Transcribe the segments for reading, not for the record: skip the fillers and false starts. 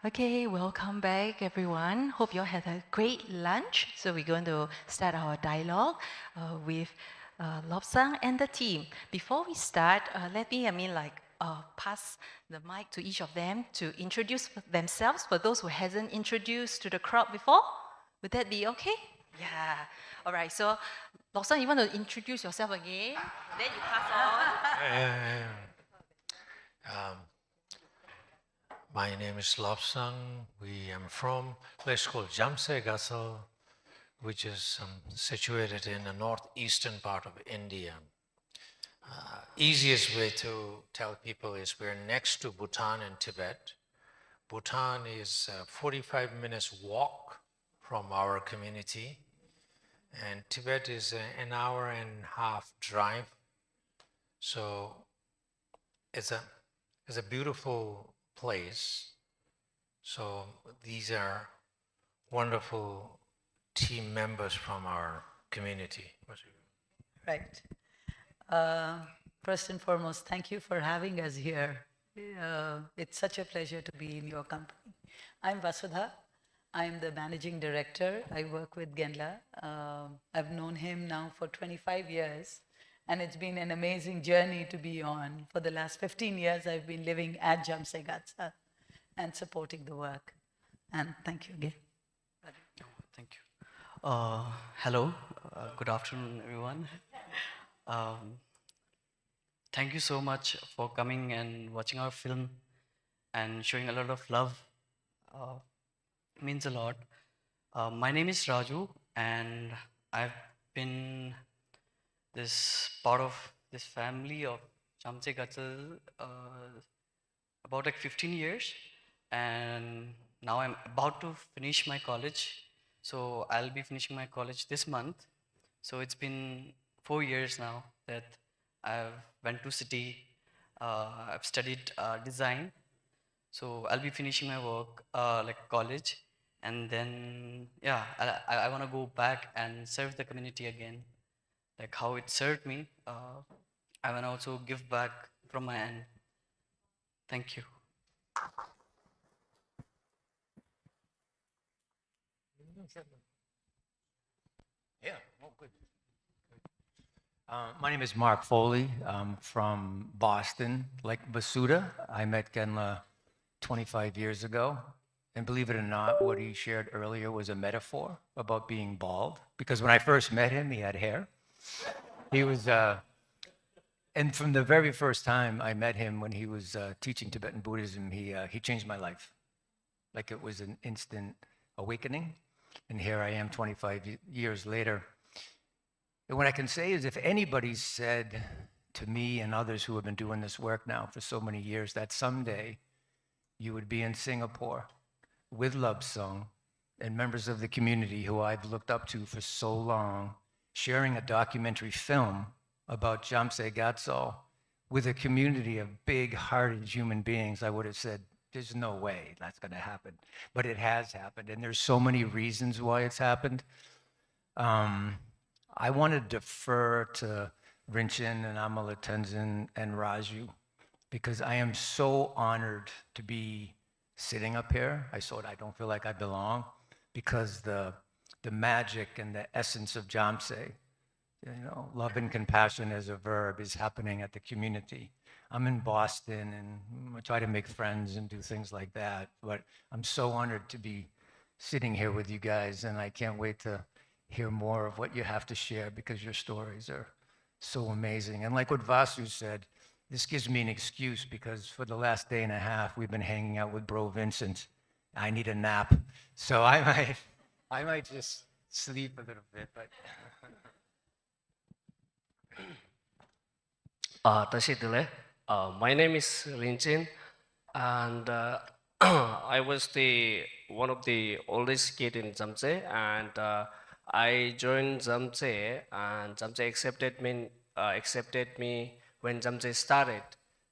Okay, welcome back everyone. Hope you all had a great lunch. So we're going to start our dialogue with Lobsang and the team. Before we start, let me, pass the mic to each of them to introduce themselves for those who hasn't introduced to the crowd before. Would that be okay? Yeah. All right. So, Lobsang, you want to introduce yourself again? Then you pass on. Um, my name is Lobsang. We am from a place called Jhamtse Gatsal, which is situated in the northeastern part of India. Easiest way to tell people is we're next to Bhutan and Tibet. Bhutan is 45 minutes walk from our community, and Tibet is an hour and a half drive. So it's a beautiful place. So these are wonderful team members from our community. Right. First and foremost, thank you for having us here. It's such a pleasure to be in your company. I'm Vasudha. I'm the managing director. I work with Genla. I've known him now for 25 years, and it's been an amazing journey to be on. For the last 15 years, I've been living at Jhamtse Gatsal and supporting the work. And thank you again. Thank you. Hello, good afternoon, everyone. Thank you so much for coming and watching our film and showing a lot of love. Means a lot. My name is Raju, and I've been this part of this family of Jhamtse Gatsal about like 15 years, and now I'm about to finish my college. So I'll be finishing my college this month. So it's been 4 years now that I've went to city. I've studied design. So I'll be finishing my work like college, and then yeah, I want to go back and serve the community again, like how it served me. I want to also give back from my end. Thank you. Yeah, oh, good. My name is Mark Foley. I'm from Boston. Like Vasudha, I met Genla 25 years ago. And believe it or not, what he shared earlier was a metaphor about being bald. Because when I first met him, he had hair. He was, and from the very first time I met him when he was teaching Tibetan Buddhism, he changed my life. Like it was an instant awakening. And here I am 25 years later. And what I can say is if anybody said to me and others who have been doing this work now for so many years that someday you would be in Singapore with Lobsang and members of the community who I've looked up to for so long, sharing a documentary film about Jhamtse Gatsal with a community of big-hearted human beings, I would have said, there's no way that's going to happen. But it has happened, and there's so many reasons why it's happened. I want to defer to Rinchen and Amala Tenzin and Raju because I am so honored to be sitting up here. I don't feel like I belong because the magic and the essence of Jhamtse, love and compassion as a verb is happening at the community. I'm in Boston and I try to make friends and do things like that, but I'm so honored to be sitting here with you guys, and I can't wait to hear more of what you have to share because your stories are so amazing. And like what Vasu said, this gives me an excuse because for the last day and a half, we've been hanging out with Bro Vincent. I need a nap. So I might just sleep a little bit, but. My name is Rinchen, and I was one of the oldest kid in Jhamtse, and I joined Jhamtse, and Jhamtse accepted me when Jhamtse started.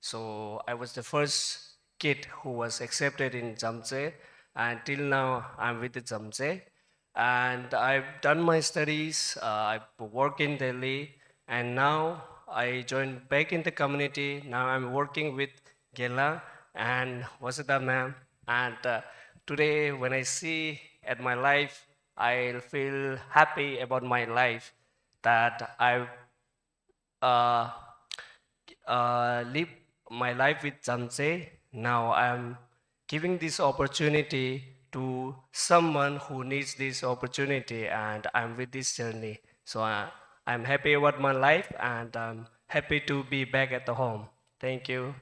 So I was the first kid who was accepted in Jhamtse, and till now I'm with the Jhamtse. And I've done my studies, I work in Delhi, and now I joined back in the community. Now I'm working with Gela and Vasudha ma'am And today, when I see at my life, I feel happy about my life that I uh, live my life with Jhamtse. Now I'm giving this opportunity to someone who needs this opportunity, and I'm with this journey. So I'm happy about my life, and I'm happy to be back at the home. Thank you.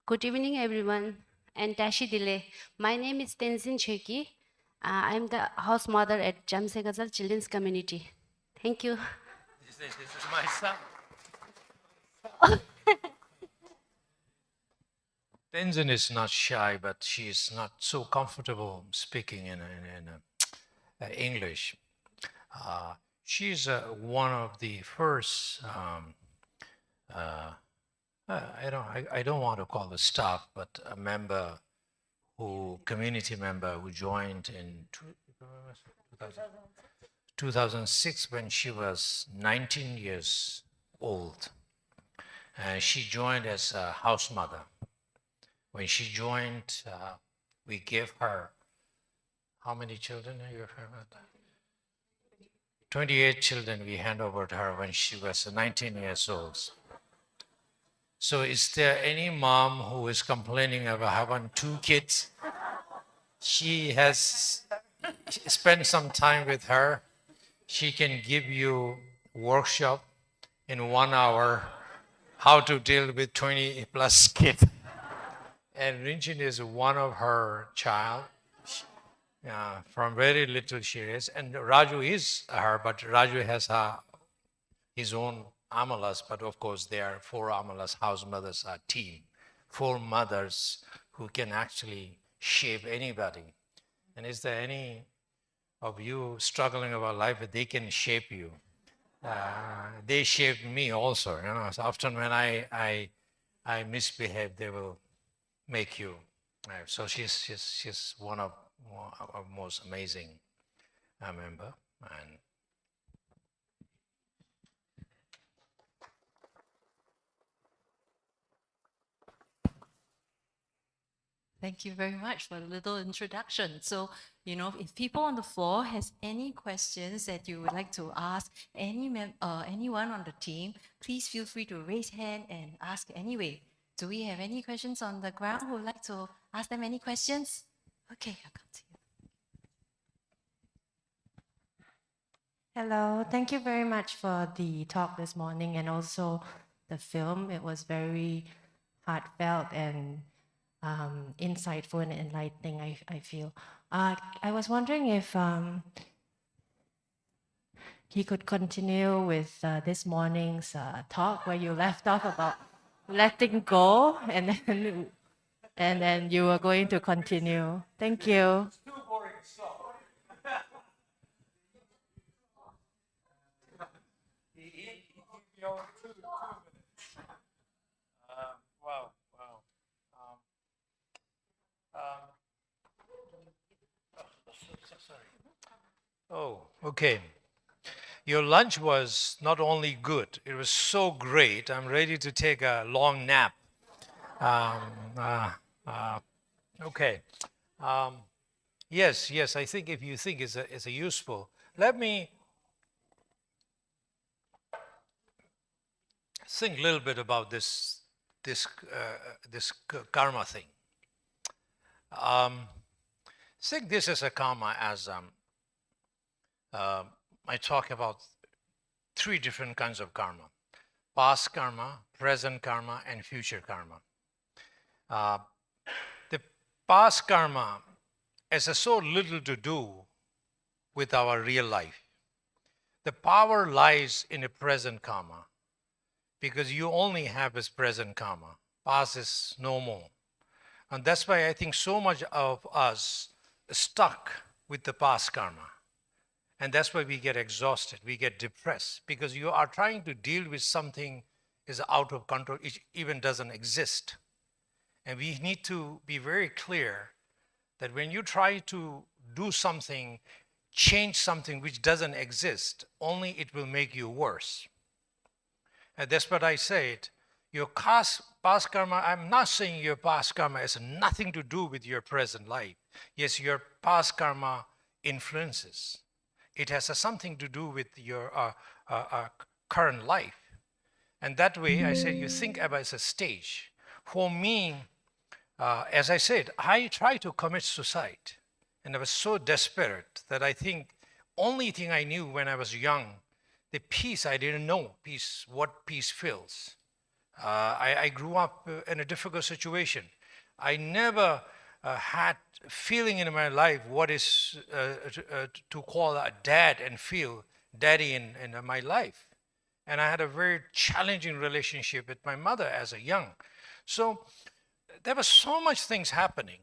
Good evening, everyone, and Tashi Dile. My name is Tenzin Cheki. I'm the house mother at 𝐻𝒐se Gatsal Children's Community. Thank you. This is my son. Tenzin is not shy, but she is not so comfortable speaking in English. She's one of the first. I don't want to call the staff, but a member community member who joined in 2006 when she was 19 years old. And she joined as a house mother. When she joined, we gave her, how many children are you? 28 children we hand over to her when she was 19 years old. So is there any mom who is complaining about having 2 kids? She has spent some time with her. She can give you workshop in 1 hour how to deal with 20 plus kids. And Rinchen is one of her child. From very little she is. And Raju is her, but Raju has his own amalas, but of course there are 4 amalas, house mothers are team. 4 mothers who can actually shape anybody. And is there any of you struggling about life that they can shape you? They shaped me also. You know, so often when I misbehave, they will make you. So she's one of our most amazing member. And Thank you very much for the little introduction. So, if people on the floor has any questions that you would like to ask anyone on the team, please feel free to raise hand and ask anyway. Do we have any questions on the ground who would like to ask them any questions? Okay, I'll come to you. Hello, thank you very much for the talk this morning and also the film. It was very heartfelt and insightful and enlightening, I feel. I was wondering if he could continue with this morning's talk where you left off about letting go and then you were going to continue. Thank you. Oh, okay. Your lunch was not only good, it was so great. I'm ready to take a long nap. Okay. Yes, I think if you think it's a useful, let me think a little bit about this karma thing. Think this as a karma as I talk about 3 different kinds of karma: past karma, present karma, and future karma. The past karma has so little to do with our real life. The power lies in a present karma, because you only have this present karma. Past is no more. And that's why I think so much of us stuck with the past karma. And that's why we get exhausted, we get depressed, because you are trying to deal with something is out of control, it even doesn't exist. And we need to be very clear that when you try to do something, change something which doesn't exist, only it will make you worse. And that's what I said. Your past karma, I'm not saying your past karma has nothing to do with your present life. Yes, your past karma influences. It has something to do with your current life. And that way, I said, you think about it as a stage. For me, as I said, I tried to commit suicide. And I was so desperate that I think only thing I knew when I was young, the peace, I didn't know peace, what peace feels. I grew up in a difficult situation. I never had feeling in my life what is to call a dad and feel daddy in my life. And I had a very challenging relationship with my mother as a young. So there were so much things happening,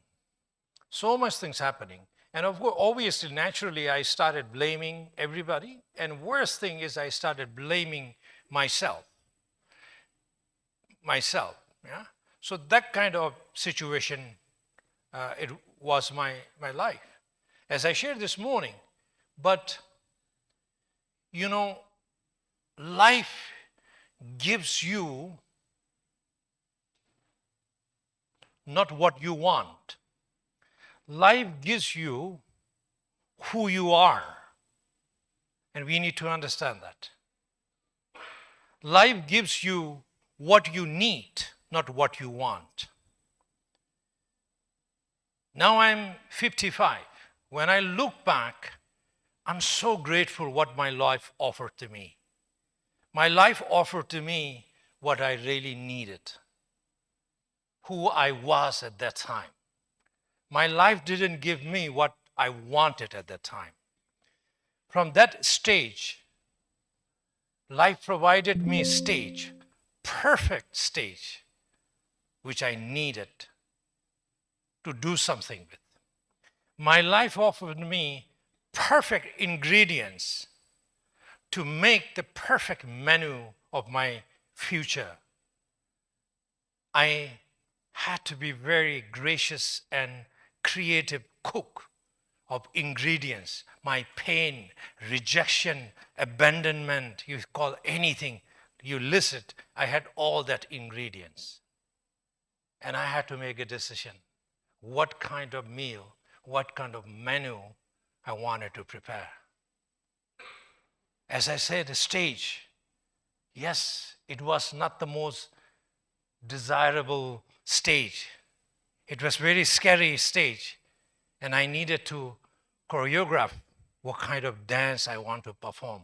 And of course, obviously, naturally, I started blaming everybody. And worst thing is I started blaming myself. Yeah. So that kind of situation, it was my life. As I shared this morning, but you know, life gives you not what you want. Life gives you who you are. And we need to understand that. Life gives you what you need, not what you want. Now I'm 55. When I look back, I'm so grateful what my life offered to me. My life offered to me what I really needed, who I was at that time. My life didn't give me what I wanted at that time. From that stage, life provided me a stage, perfect stage, which I needed to do something with. My life offered me perfect ingredients to make the perfect menu of my future. I had to be very gracious and creative cook of ingredients. My pain, rejection, abandonment, you call anything, you list it, I had all that ingredients. And I had to make a decision. What kind of meal, what kind of menu I wanted to prepare. As I said, the stage, yes, it was not the most desirable stage. It was very scary stage. And I needed to choreograph what kind of dance I want to perform.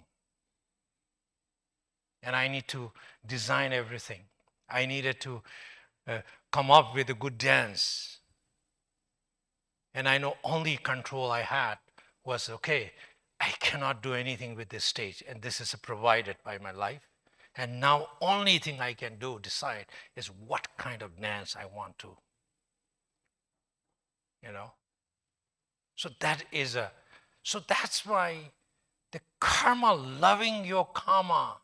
And I need to design everything. I needed to come up with a good dance. And I know only control I had was, okay, I cannot do anything with this stage, and this is provided by my life. And now only thing I can do, decide, is what kind of dance I want to, you know. So that's why the karma, loving your karma,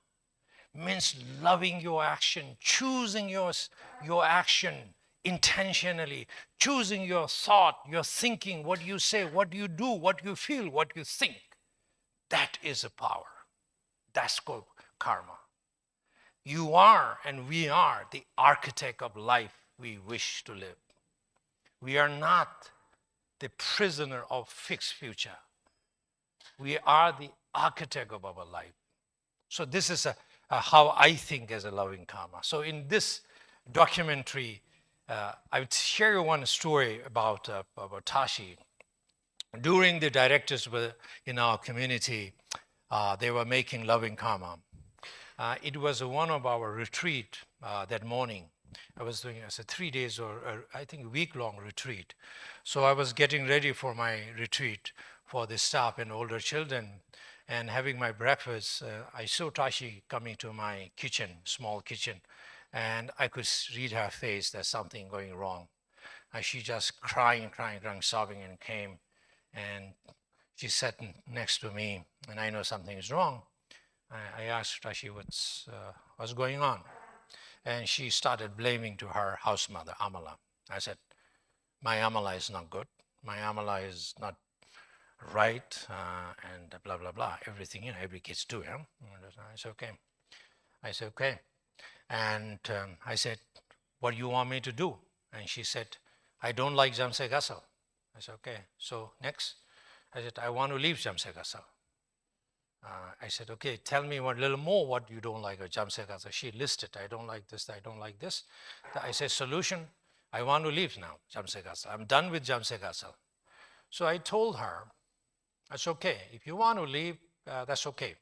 means loving your action, choosing your action intentionally, choosing your thought, your thinking, what you say, what you do, what you feel, what you think. That is a power. That's called karma. You are and we are the architect of life we wish to live. We are not the prisoner of fixed future. We are the architect of our life. So this is how I think as a loving karma. So in this documentary, I would share one story about Tashi. During the directors were in our community, they were making loving karma. It was one of our retreat that morning. I was doing a 3 days or I think week-long retreat. So I was getting ready for my retreat for the staff and older children and having my breakfast. I saw Tashi coming to my kitchen, small kitchen, and I could read her face, there's something going wrong. And she just crying, sobbing, and came. And she sat next to me, and I know something is wrong. I asked Tashi what's going on. And she started blaming to her house mother, Amala. I said, my Amala is not good. My Amala is not right, and blah, blah, blah. Everything, every kids do, yeah? I said, okay. And I said, what do you want me to do? And she said, I don't like Jhamtse Gatsal. I said, okay, so next. I said, I want to leave Jhamtse Gatsal. I said, okay, tell me a little more what you don't like of Jhamtse Gatsal. She listed, I don't like this, I don't like this. I said, solution, I want to leave now, Jhamtse Gatsal. I'm done with Jhamtse Gatsal. So I told her, that's okay. If you want to leave, that's okay.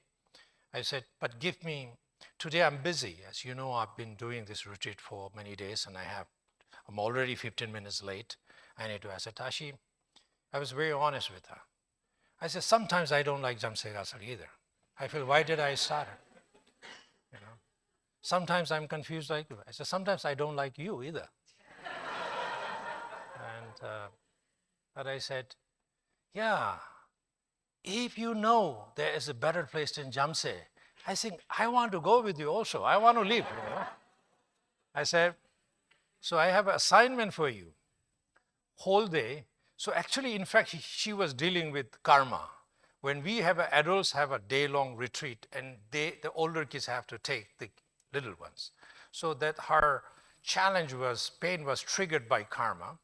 I said, but give me, today I'm busy. As you know, I've been doing this retreat for many days and I'm already 15 minutes late. I need to. I said, Tashi, I was very honest with her. I said, sometimes I don't like Jhamtse Gatsal either. I feel, why did I start it? You know? Sometimes I'm confused like you. I said, sometimes I don't like you either. But I said, yeah, if you know there is a better place than Jhamtse, I think I want to go with you also. I want to leave. You know? I said, so I have an assignment for you. Whole day. So actually, in fact, she was dealing with karma. When we have adults have a day-long retreat, and the older kids have to take the little ones. So that her challenge was, pain was triggered by karma.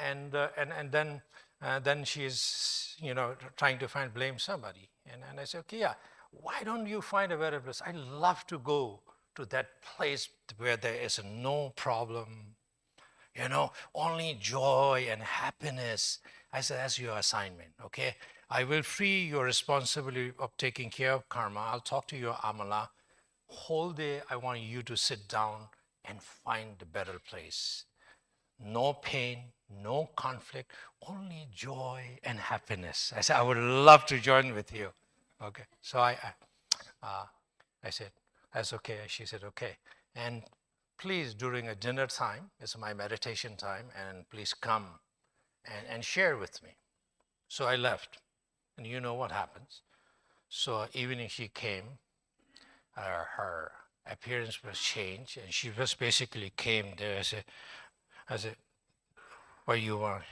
And then she is, you know, trying to blame somebody. And I said, okay, yeah, why don't you find a better place? I love to go to that place where there is no problem, you know, only joy and happiness. I said, that's your assignment, okay? I will free your responsibility of taking care of karma. I'll talk to your amala. Whole day, I want you to sit down and find a better place. No pain, no conflict, only joy and happiness. I said, I would love to join with you. Okay, so I said, that's okay. She said, okay. And please, during a dinner time, it's my meditation time, and please come and share with me. So I left, and you know what happens. So evening she came, her appearance was changed, and she was basically came there. I said, what do you want?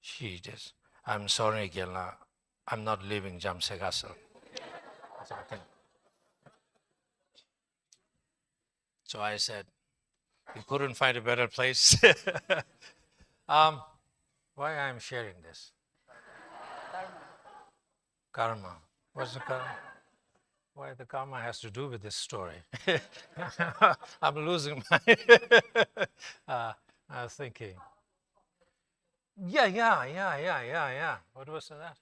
She just, I'm sorry, Gela, I'm not leaving Jhamtse Gatsal. I said, okay. So I said, you couldn't find a better place? Why I'm sharing this? Karma. What's the karma? Why the karma has to do with this story? I'm losing my... I was thinking. Yeah. What was that?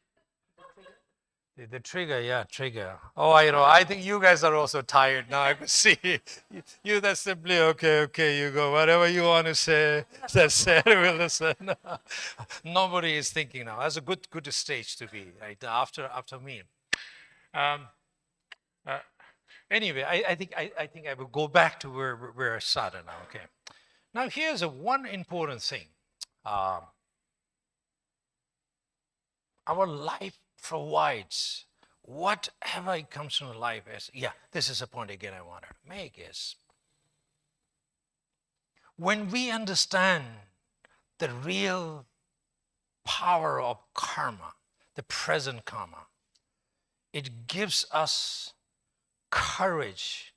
The trigger, yeah, trigger. Oh, I know. I think you guys are also tired now. I could see you. That's simply okay. You go. Whatever you want to say, that's it. We'll listen. Nobody is thinking now. That's a good stage to be right after me. Anyway, I think I will go back to where I started now. Okay. Now here's one important thing. Our life provides whatever it comes from life as. Yeah, this is a point again I wanted to make is when we understand the real power of karma, the present karma, it gives us courage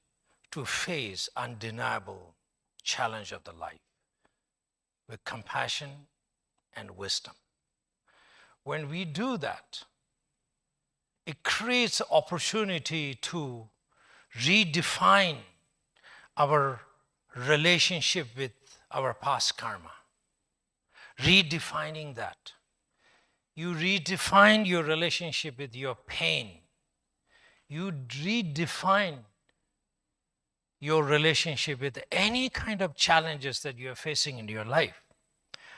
to face undeniable challenge of the life with compassion and wisdom. When we do that, it creates opportunity to redefine our relationship with our past karma. Redefining that. You redefine your relationship with your pain. You redefine your relationship with any kind of challenges that you are facing in your life.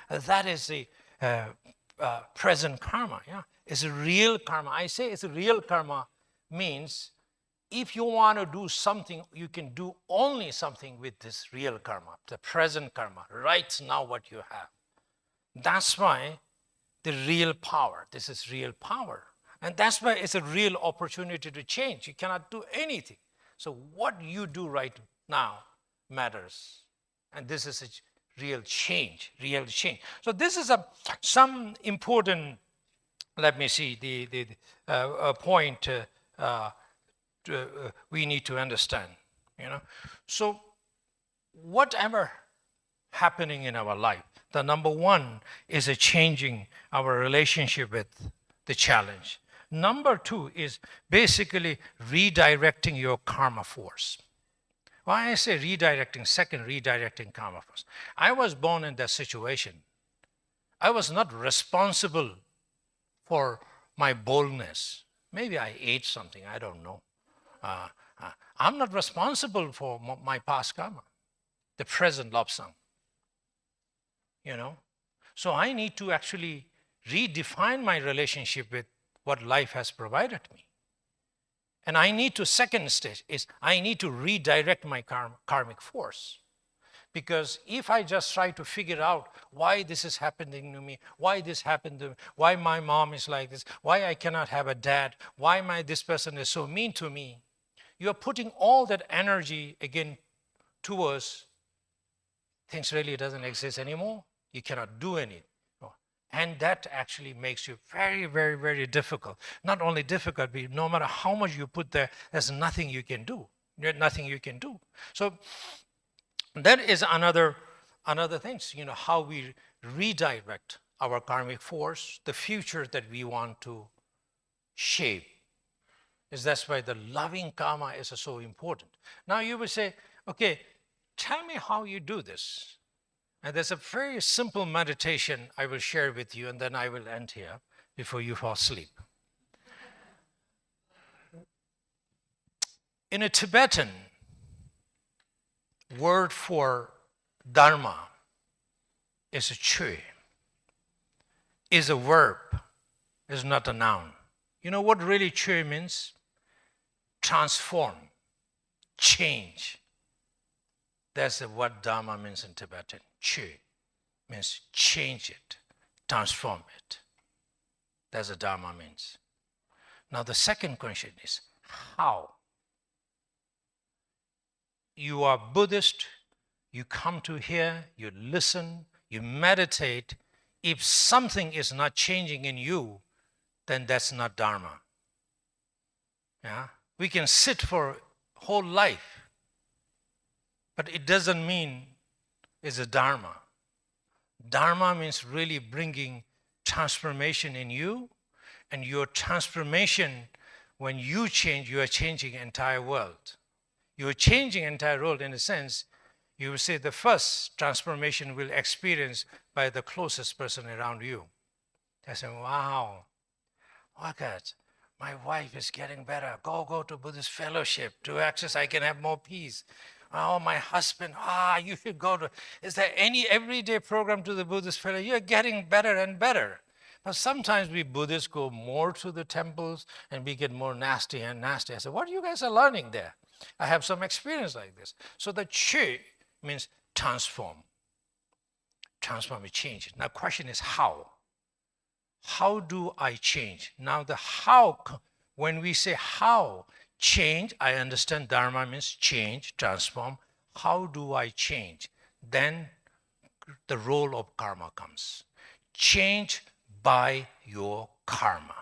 That is the present karma. Yeah, it's a real karma. I say it's a real karma means if you want to do something, you can do only something with this real karma, the present karma, right now what you have. That's why the real power, this is real power. And that's why it's a real opportunity to change. You cannot do anything. So what you do right now matters. And this is a real change, real change. So this is some important, let me see, the point we need to understand. you know. So whatever happening in our life, the number one is a changing our relationship with the challenge. Number two is basically redirecting your karma force. Why I say redirecting, second, redirecting karma force. I was born in that situation. I was not responsible for my boldness. Maybe I ate something, I don't know. I'm not responsible for my past karma, the present Lobsang. You know? So I need to actually redefine my relationship with what life has provided me. And I need to, second stage is I need to redirect my karmic force. Because if I just try to figure out why this is happening to me, why this happened to me, why my mom is like this, why I cannot have a dad, why this person is so mean to me, you're putting all that energy again towards things really doesn't exist anymore. You cannot do anything. And that actually makes you very, very, very difficult. Not only difficult, but no matter how much you put there, there's nothing you can do. There's nothing you can do. So that is another thing, you know, how we redirect our karmic force, the future that we want to shape. That's why the loving karma is so important. Now you will say, okay, tell me how you do this. And there's a very simple meditation I will share with you, and then I will end here before you fall asleep. In a Tibetan, word for Dharma is a chui, is a verb, is not a noun. You know what really chui means? Transform, change. That's what Dharma means in Tibetan. Chui means change it, transform it. That's what Dharma means. Now the second question is how? You are Buddhist, you come to here, you listen, you meditate. If something is not changing in you, then that's not Dharma. Yeah? We can sit for whole life, but it doesn't mean it's a Dharma. Dharma means really bringing transformation in you, and your transformation, when you change, you are changing the entire world. You are changing the entire world in a sense. You will say the first transformation will experience by the closest person around you. They say, wow, look at, my wife is getting better. Go to Buddhist Fellowship, to access, I can have more peace. Oh, my husband, you should go to, is there any everyday program to the Buddhist Fellowship? You're getting better and better. But sometimes we Buddhists go more to the temples and we get more nasty and nasty. I said, what you guys are learning there? I have some experience like this. So the chi means transform. Transform, change it. Now the question is how? How do I change? Now the how, when we say how, change, I understand Dharma means change, transform. How do I change? Then the role of karma comes. Change by your karma.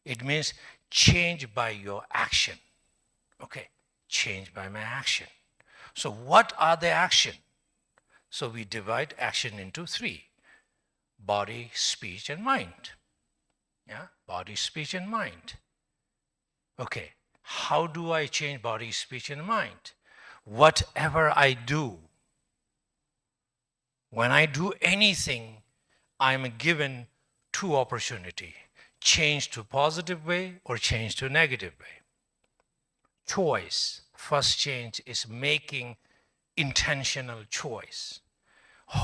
It means change by your action. Okay, change by my action. So what are the action? So we divide action into three: body, speech, and mind. Yeah, body, speech, and mind. Okay, how do I change body, speech, and mind? Whatever I do, when I do anything, I'm given two opportunities: change to positive way or change to negative way. Choice. First change is making intentional choice.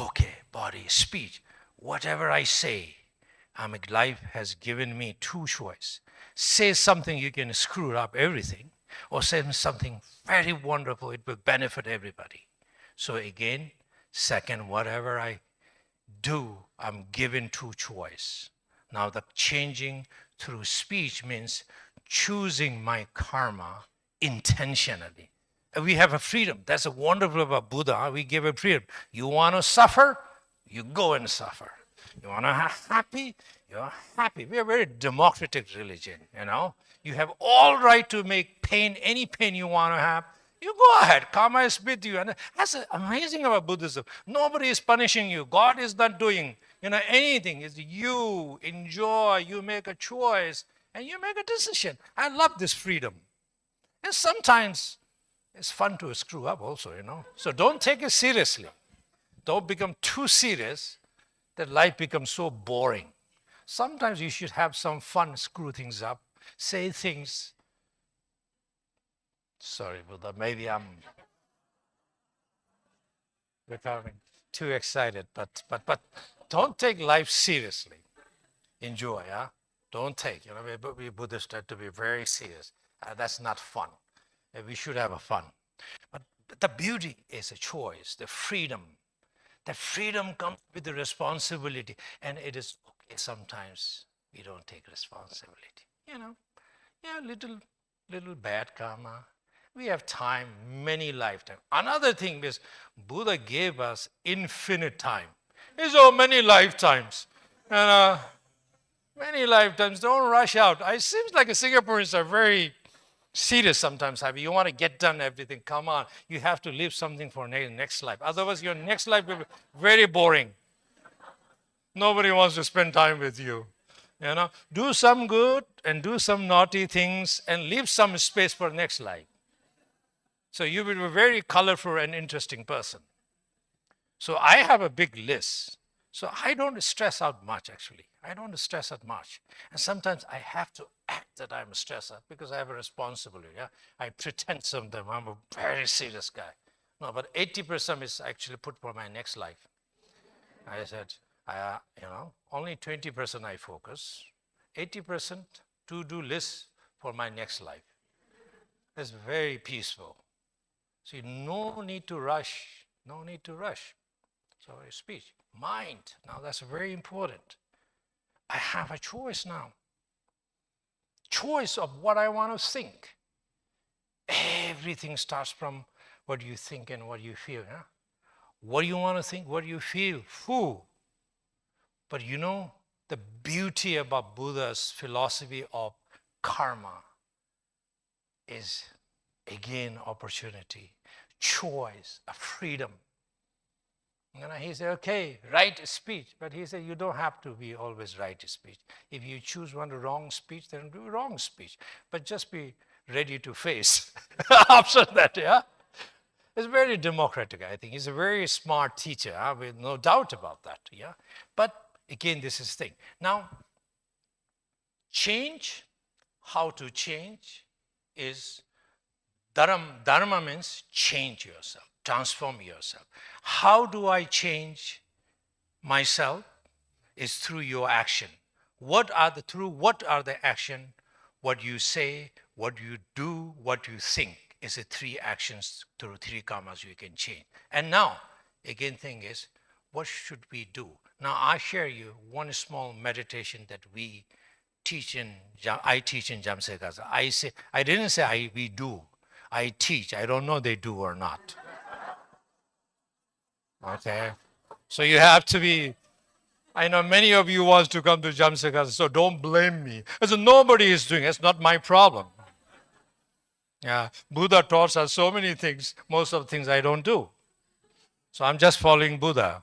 Okay, body, speech. Whatever I say, life has given me two choices. Say something you can screw up everything, or say something very wonderful, it will benefit everybody. So again, second, whatever I do, I'm given two choices. Now the changing through speech means choosing my karma intentionally. We have a freedom. That's a wonderful about Buddha. We give a freedom. You want to suffer, you go and suffer. You want to have happy, you're happy. We are a very democratic religion, you know. You have all right to make pain, any pain you want to have. You go ahead. Karma is with you. And that's amazing about Buddhism. Nobody is punishing you. God is not doing anything. It's you enjoy, you make a choice, and you make a decision. I love this freedom. And sometimes it's fun to screw up also, So don't take it seriously. Don't become too serious that life becomes so boring. Sometimes you should have some fun, screw things up, say things. Sorry, Buddha, maybe I'm becoming too excited, but don't take life seriously. Enjoy, huh? Don't take, we Buddhists have to be very serious. That's not fun. We should have a fun. But the beauty is a choice, the freedom. The freedom comes with the responsibility. And it is okay sometimes we don't take responsibility. Little bad karma. We have time, many lifetimes. Another thing is Buddha gave us infinite time. It's so many lifetimes. And many lifetimes, don't rush out. It seems like Singaporeans are very serious sometimes. You want to get done everything. Come on. You have to leave something for next life. Otherwise, your next life will be very boring. Nobody wants to spend time with you. Do some good and do some naughty things and leave some space for next life. So you will be a very colorful and interesting person. So I have a big list. So I don't stress out much, actually. I don't stress out much. And sometimes I have to act that I'm stressed out because I have a responsibility. Yeah? I pretend sometimes I'm a very serious guy. No, but 80% is actually put for my next life. I said, only 20% I focus, 80% to-do list for my next life. It's very peaceful. So no need to rush, no need to rush. So speech, mind, now that's very important. I have a choice now. Choice of what I want to think. Everything starts from what you think and what you feel. Yeah? What do you want to think, what do you feel? Who? But the beauty about Buddha's philosophy of karma is, again, opportunity, choice, a freedom. He said, okay, right speech. But he said, you don't have to be always right speech. If you choose one wrong speech, then do wrong speech. But just be ready to face after that, yeah? It's very democratic, I think. He's a very smart teacher, with no doubt about that, yeah? But again, this is the thing. Now, change, how to change is Dharma means change yourself, transform yourself. How do I change myself? Is through your action. What are the action? What you say, what you do, what you think is the three actions through three karmas you can change. And now, again, thing is, what should we do? Now, I share you one small meditation that I teach in Jhamtse Gatsal. I didn't say we do. I teach. I don't know they do or not. Okay? So you have to be, I know many of you want to come to Jhamtse Gatsal, so don't blame me. As nobody is doing it. It's not my problem. Yeah, Buddha taught us so many things. Most of the things I don't do. So I'm just following Buddha.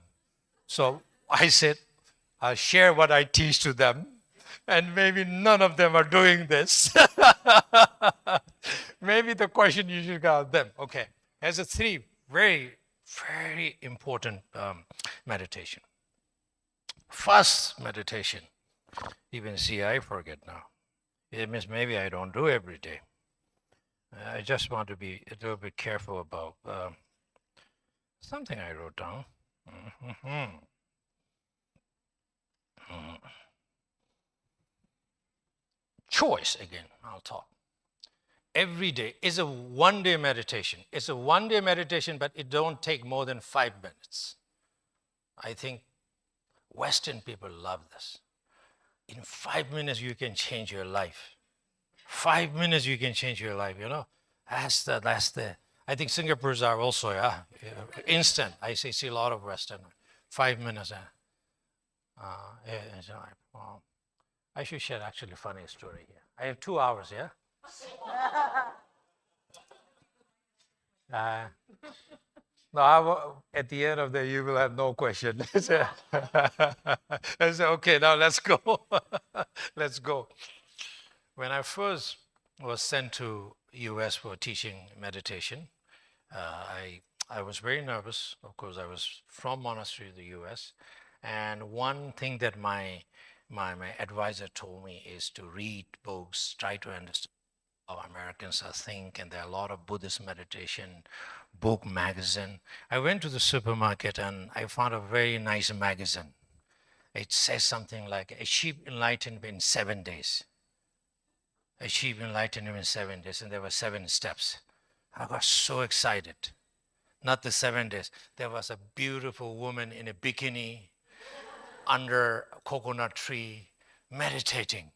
So I said, I'll share what I teach to them. And maybe none of them are doing this. Maybe the question you should ask them. Okay, here's a three very, very important meditation. First meditation, even see, I forget now. It means maybe I don't do every day. I just want to be a little bit careful about something I wrote down. Choice, again, I'll talk. Every day is a one-day meditation. It's a one-day meditation, but it don't take more than 5 minutes. I think Western people love this. In 5 minutes, you can change your life. 5 minutes, you can change your life, That's the, I think Singaporeans are also, instant. I see a lot of Western, 5 minutes. Well, I should share actually a funny story here. I have 2 hours, yeah? No, at the end of the you will have no question. I said, okay, now let's go. Let's go. When I first was sent to US for teaching meditation, I was very nervous. Of course, I was from monastery to the US. And one thing that my advisor told me is to read books, try to understand how Americans think, and there are a lot of Buddhist meditation book magazine. I went to the supermarket and I found a very nice magazine. It says something like achieve enlightenment in 7 days. Achieve enlightenment in 7 days, and there were 7 steps. I got so excited. Not the 7 days. There was a beautiful woman in a bikini under a coconut tree meditating.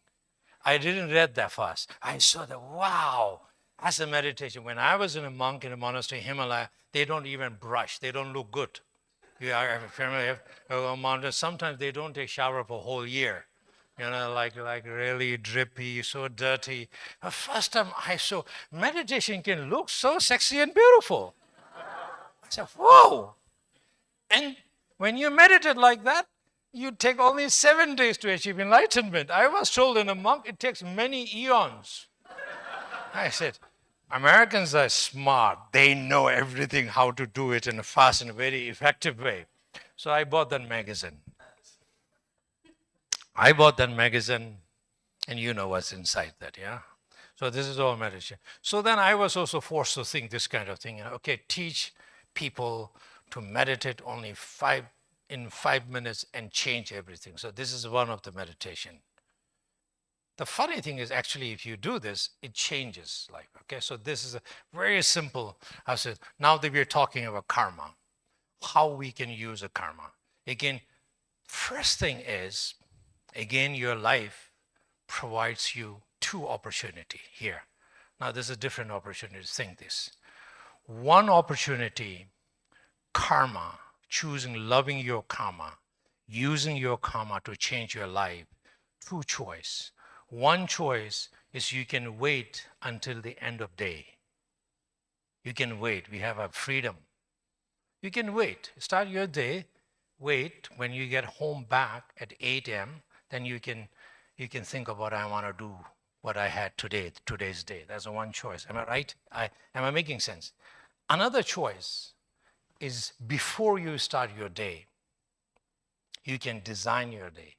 I didn't read that fast. I saw that, wow, that's a meditation. When I was in a monk in a monastery in Himalaya, they don't even brush. They don't look good. You are familiar with mountains. Sometimes they don't take shower for a whole year. You know, like really drippy, so dirty. The first time I saw meditation can look so sexy and beautiful. I said, whoa. And when you meditate like that, you take only 7 days to achieve enlightenment. I was told in a monk it takes many eons. I said, Americans are smart. They know everything, how to do it in a fast and very effective way. So I bought that magazine. And you know what's inside that, yeah? So this is all meditation. So then I was also forced to think this kind of thing. Okay, teach people to meditate only 5 minutes and change everything. So this is one of the meditation. The funny thing is actually if you do this, it changes life. Okay, so this is a very simple. I said, now that we're talking about karma, how we can use a karma. Again, first thing is, again, your life provides you 2 opportunities here. Now this is a different opportunity to think this. One opportunity, karma, choosing loving your karma, using your karma to change your life. 2 choice. One choice is you can wait until the end of day. You can wait. We have a freedom. You can wait. Start your day. Wait. When you get home back at 8 a.m., then you can think about I want to do what I had today's day. That's one choice. Am I right? Am I making sense? Another choice is before you start your day, you can design your day.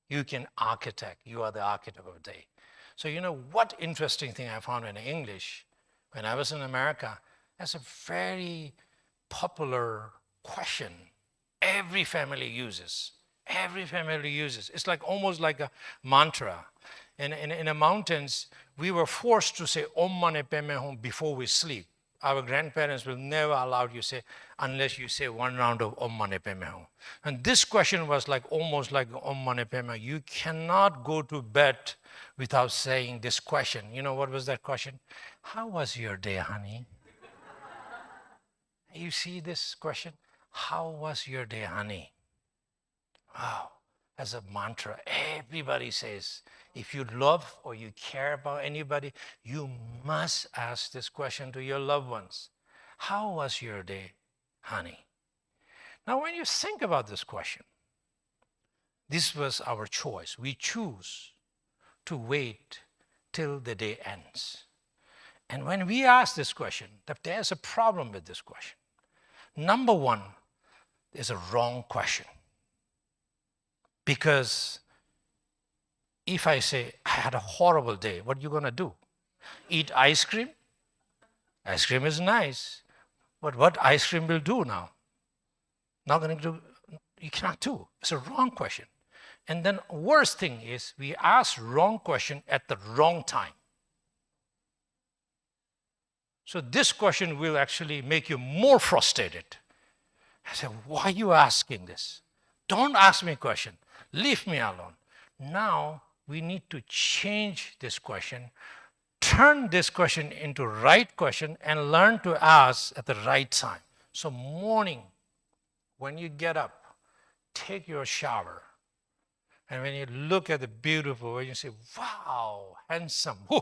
You can architect. You are the architect of the day. So you know what interesting thing I found in English when I was in America, that's a very popular question every family uses. Every family uses. It's like almost like a mantra. In the mountains, we were forced to say Om Mani Padme Hum before we sleep. Our grandparents will never allow you to say unless you say 1 round of Om Mani Padme Hum. And this question was like almost like Om Mani Padme. You cannot go to bed without saying this question. You know what was that question? How was your day, honey? You see this question? How was your day, honey? Wow, as a mantra, everybody says, if you love or you care about anybody, you must ask this question to your loved ones. How was your day, honey? Now, when you think about this question, this was our choice. We choose to wait till the day ends. And when we ask this question, there's a problem with this question. Number one, there's a wrong question. Because if I say, I had a horrible day, what are you going to do? Eat ice cream? Ice cream is nice. But what ice cream will do now? Not going to do, you cannot do. It's a wrong question. And then worst thing is we ask wrong question at the wrong time. So this question will actually make you more frustrated. I said, why are you asking this? Don't ask me a question. Leave me alone. Now we need to change this question, turn this question into right question, and learn to ask at the right time. So morning, when you get up, take your shower. And when you look at the beautiful, when you say, wow, handsome, whoo,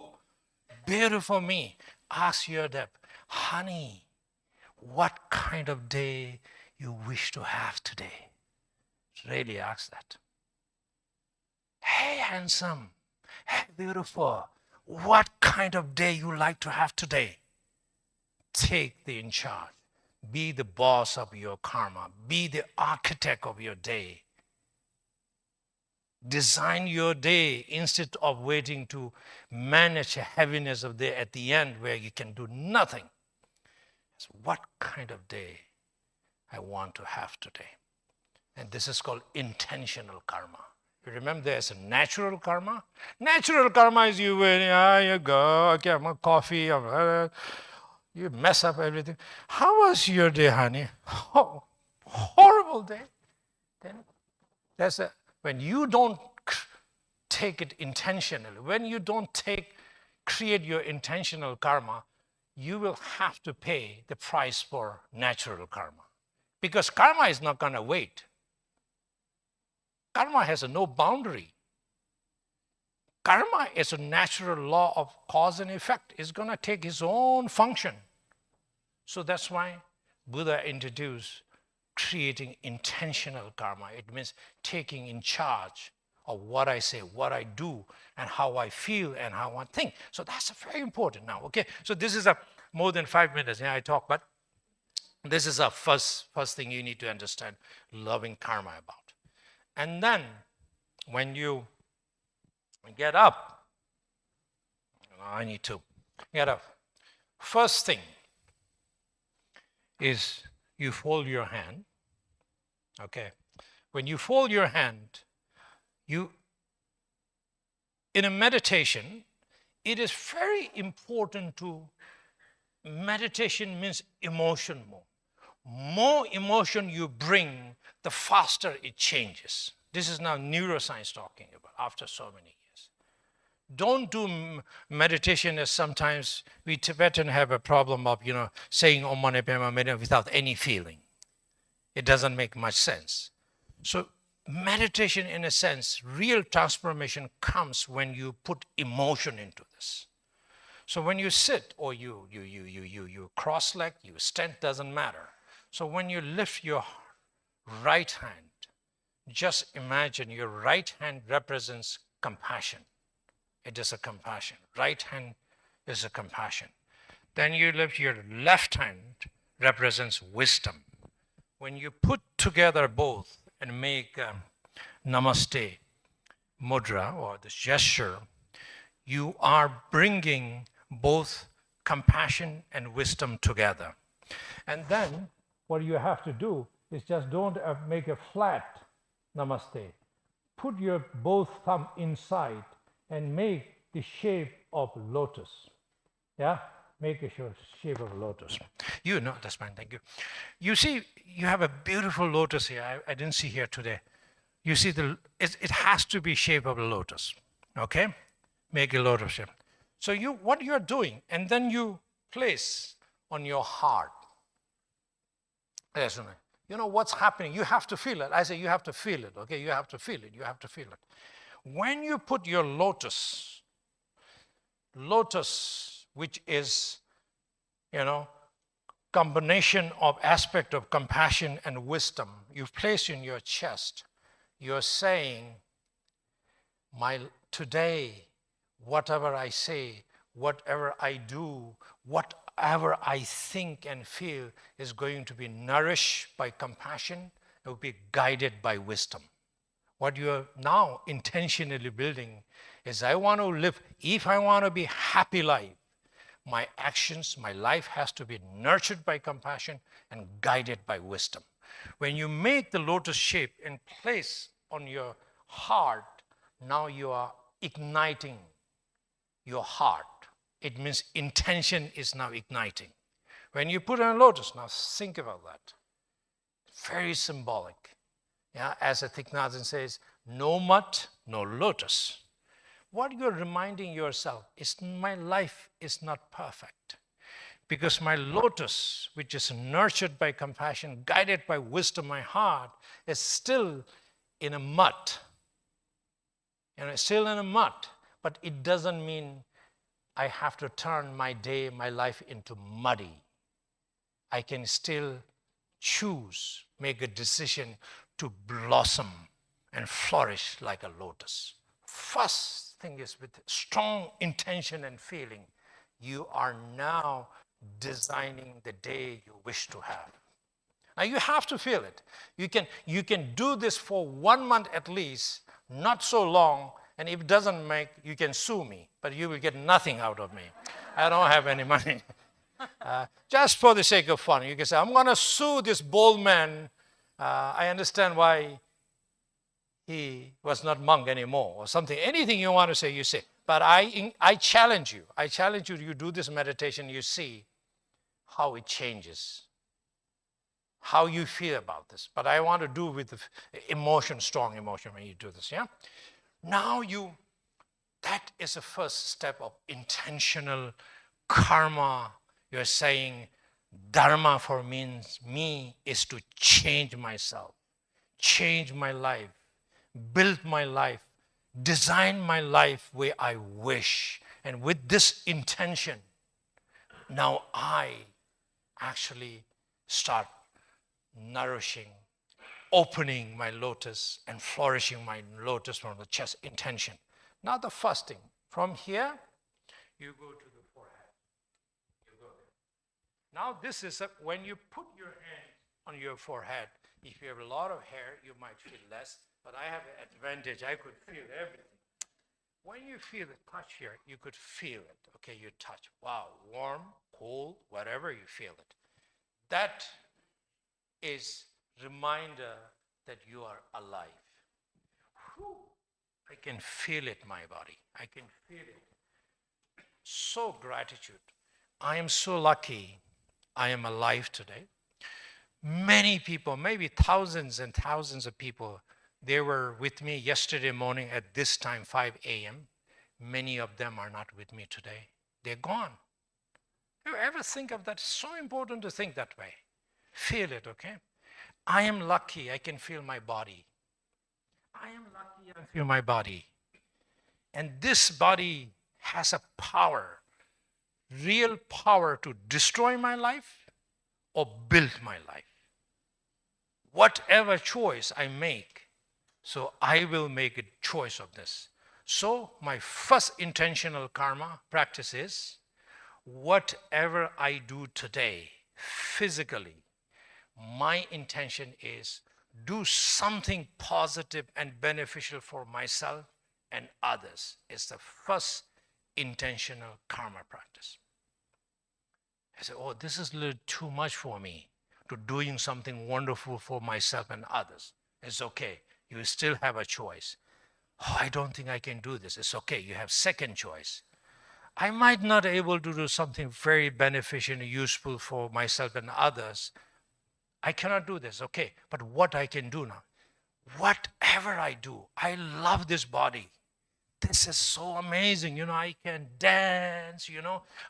beautiful me, ask your depth, honey, what kind of day you wish to have today. Really ask that. Hey, handsome. Hey, beautiful. What kind of day you like to have today? Take the in charge. Be the boss of your karma. Be the architect of your day. Design your day instead of waiting to manage the heaviness of the day at the end where you can do nothing. So what kind of day I want to have today? And this is called intentional karma. You remember there's a natural karma? Natural karma is you go, okay, I'm a coffee, you mess up everything. How was your day, honey? Oh, horrible day. Then that's when you don't take it intentionally, when you don't create your intentional karma, you will have to pay the price for natural karma. Because karma is not going to wait. Karma has no boundary. Karma is a natural law of cause and effect. It's going to take its own function. So that's why Buddha introduced creating intentional karma. It means taking in charge of what I say, what I do, and how I feel and how I think. So that's very important now, okay? So this is more than 5 minutes I talk, but this is a first thing you need to understand loving karma about. And then when you get up, I need to get up. First thing is you fold your hand, okay? When you fold your hand, in a meditation, it is very important to, meditation means emotion more. More emotion you bring, the faster it changes. This is now neuroscience talking about after so many years. Don't do meditation as sometimes we Tibetan have a problem of, saying Om Mani Padme Hum without any feeling. It doesn't make much sense. So meditation, in a sense, real transformation comes when you put emotion into this. So when you sit or you cross-leg, you stand, doesn't matter. So when you lift your right hand, just imagine your right hand represents compassion. It is a compassion. Right hand is a compassion. Then you lift your left hand, represents wisdom. When you put together both and make namaste mudra or this gesture, you are bringing both compassion and wisdom together. And then what you have to do is just don't make a flat namaste. Put your both thumb inside and make the shape of lotus. Yeah? Make a shape of lotus. You know, that's fine, thank you. You see, you have a beautiful lotus here. I didn't see here today. You see, it has to be shape of a lotus, okay? Make a lotus shape. So what you're doing, and then you place on your heart. You know what's happening. You have to feel it. I say you have to feel it, okay? You have to feel it. You have to feel it. When you put your lotus, which is, combination of aspect of compassion and wisdom, you place in your chest, you're saying, today, whatever I say, whatever I do, whatever I think and feel is going to be nourished by compassion, it will be guided by wisdom. What you're now intentionally building is I want to live, if I want to be happy life, my actions, my life has to be nurtured by compassion and guided by wisdom. When you make the lotus shape and place on your heart, now you are igniting your heart. It means intention is now igniting. When you put on a lotus, now think about that. Very symbolic. Yeah, as a Thich Nhat Hanh says, no mud, no lotus. What you're reminding yourself is my life is not perfect. Because my lotus, which is nurtured by compassion, guided by wisdom, my heart, is still in a mud. Still in a mud. But it doesn't mean I have to turn my day, my life into muddy. I can still choose, make a decision to blossom and flourish like a lotus. First thing is with strong intention and feeling, you are now designing the day you wish to have. Now you have to feel it. You can do this for 1 month at least, not so long, and if it doesn't make, you can sue me, but you will get nothing out of me. I don't have any money. Just for the sake of fun, you can say, I'm going to sue this bold man. I understand why he was not monk anymore, or something. Anything you want to say, you say. But I challenge you. I challenge you, you do this meditation, you see how it changes, how you feel about this. But I want to do with emotion, strong emotion when you do this, yeah? Now that is the first step of intentional karma. You're saying dharma for me is to change myself, change my life, build my life, design my life where I wish. And with this intention, now I actually start nourishing, opening my lotus and flourishing my lotus from the chest, intention. Now the first thing, from here, you go to the forehead. You go there. Now this is, when you put your hand on your forehead, if you have a lot of hair, you might feel less, but I have an advantage, I could feel everything. When you feel the touch here, you could feel it. Okay, you touch, wow, warm, cold, whatever, you feel it. That is reminder that you are alive. Whew. I can feel it in my body. I can feel it. So gratitude. I am so lucky I am alive today. Many people, maybe thousands and thousands of people, they were with me yesterday morning at this time, 5 a.m. Many of them are not with me today. They're gone. You ever think of that? It's so important to think that way. Feel it, okay? I am lucky I can feel my body. I am lucky I can feel my body. And this body has a power, real power to destroy my life or build my life. Whatever choice I make, so I will make a choice of this. So my first intentional karma practice is, whatever I do today, physically, my intention is do something positive and beneficial for myself and others. It's the first intentional karma practice. I say, oh, this is a little too much for me, to doing something wonderful for myself and others. It's okay. You still have a choice. Oh, I don't think I can do this. It's okay. You have second choice. I might not be able to do something very beneficial and useful for myself and others. I cannot do this. Okay. But what I can do now? Whatever I do, I love this body. This is so amazing. I can dance,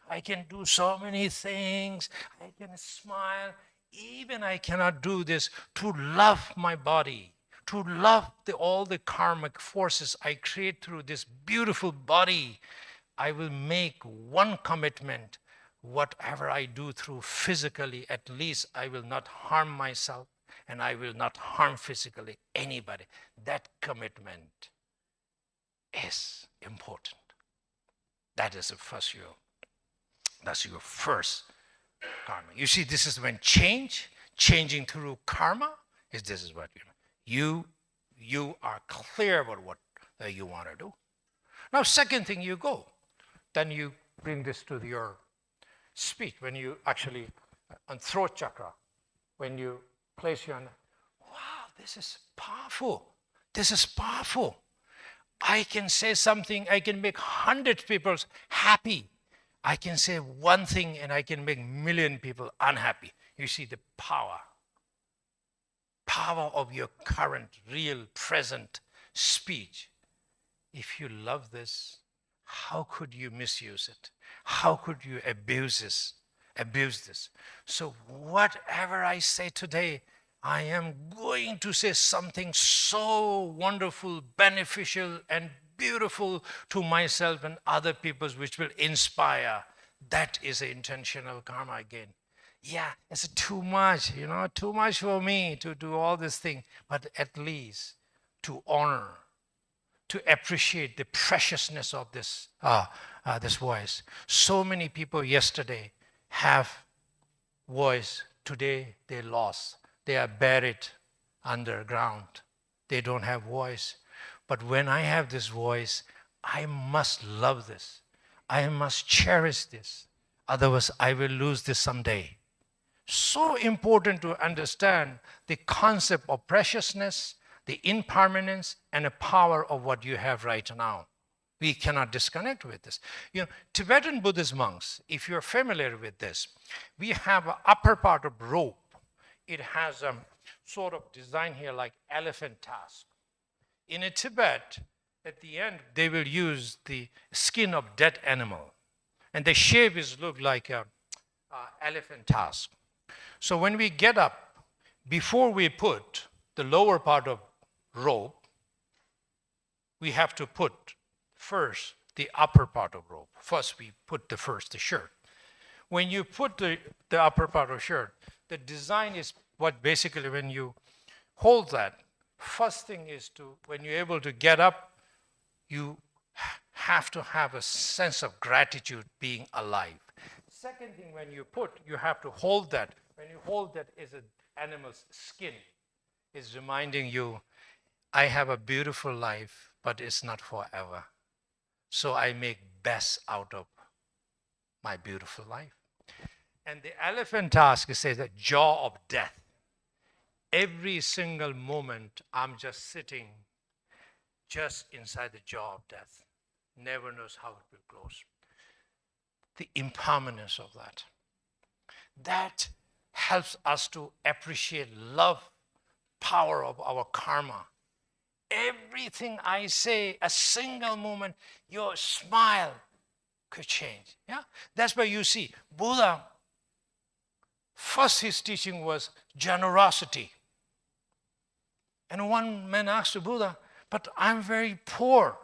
I can do so many things. I can smile. Even I cannot do this to love my body, to love all the karmic forces I create through this beautiful body. I will make one commitment. Whatever I do through physically, at least I will not harm myself and I will not harm physically anybody. That commitment is important. That is the first that's your first karma. You see, this is when changing through karma, this is what you are clear about what you want to do. Now, second thing, you go. Then you bring this to your speech. When you actually, on throat chakra, when you place your hand, wow, this is powerful. This is powerful. I can say something, I can make 100 people happy. I can say one thing and I can make 1 million people unhappy. You see the power of your current, real, present speech. If you love this, how could you misuse it? How could you abuse this? So whatever I say today, I am going to say something so wonderful, beneficial, and beautiful to myself and other people, which will inspire. That is intentional karma again. yeah, it's too much, too much for me to do all this thing. But at least to honor, to appreciate the preciousness of this voice. So many people yesterday have voice. Today they lost. They are buried underground. They don't have voice. But when I have this voice, I must love this. I must cherish this. Otherwise, I will lose this someday. So important to understand the concept of preciousness, the impermanence, and the power of what you have right now. We cannot disconnect with this. Tibetan Buddhist monks, if you're familiar with this, we have an upper part of rope. It has a sort of design here like elephant tusk. In Tibet, at the end, they will use the skin of dead animal. And the shape is look like a elephant tusk. So when we get up, before we put the lower part of rope, we have to put first the upper part of rope. First we put the shirt. When you put the upper part of shirt, the design is what basically when you hold that, first thing is when you're able to get up, you have to have a sense of gratitude being alive. Second thing, when you have to hold that. When you hold that is an animal's skin. It's reminding you, I have a beautiful life, but it's not forever. So I make best out of my beautiful life. And the elephant tusk says the jaw of death. Every single moment, I'm just sitting just inside the jaw of death. Never knows how it will close. The impermanence of that. That helps us to appreciate love, power of our karma. Everything I say, a single moment, your smile could change. Yeah? That's why you see, Buddha, first his teaching was generosity. And one man asked the Buddha, but I'm very poor.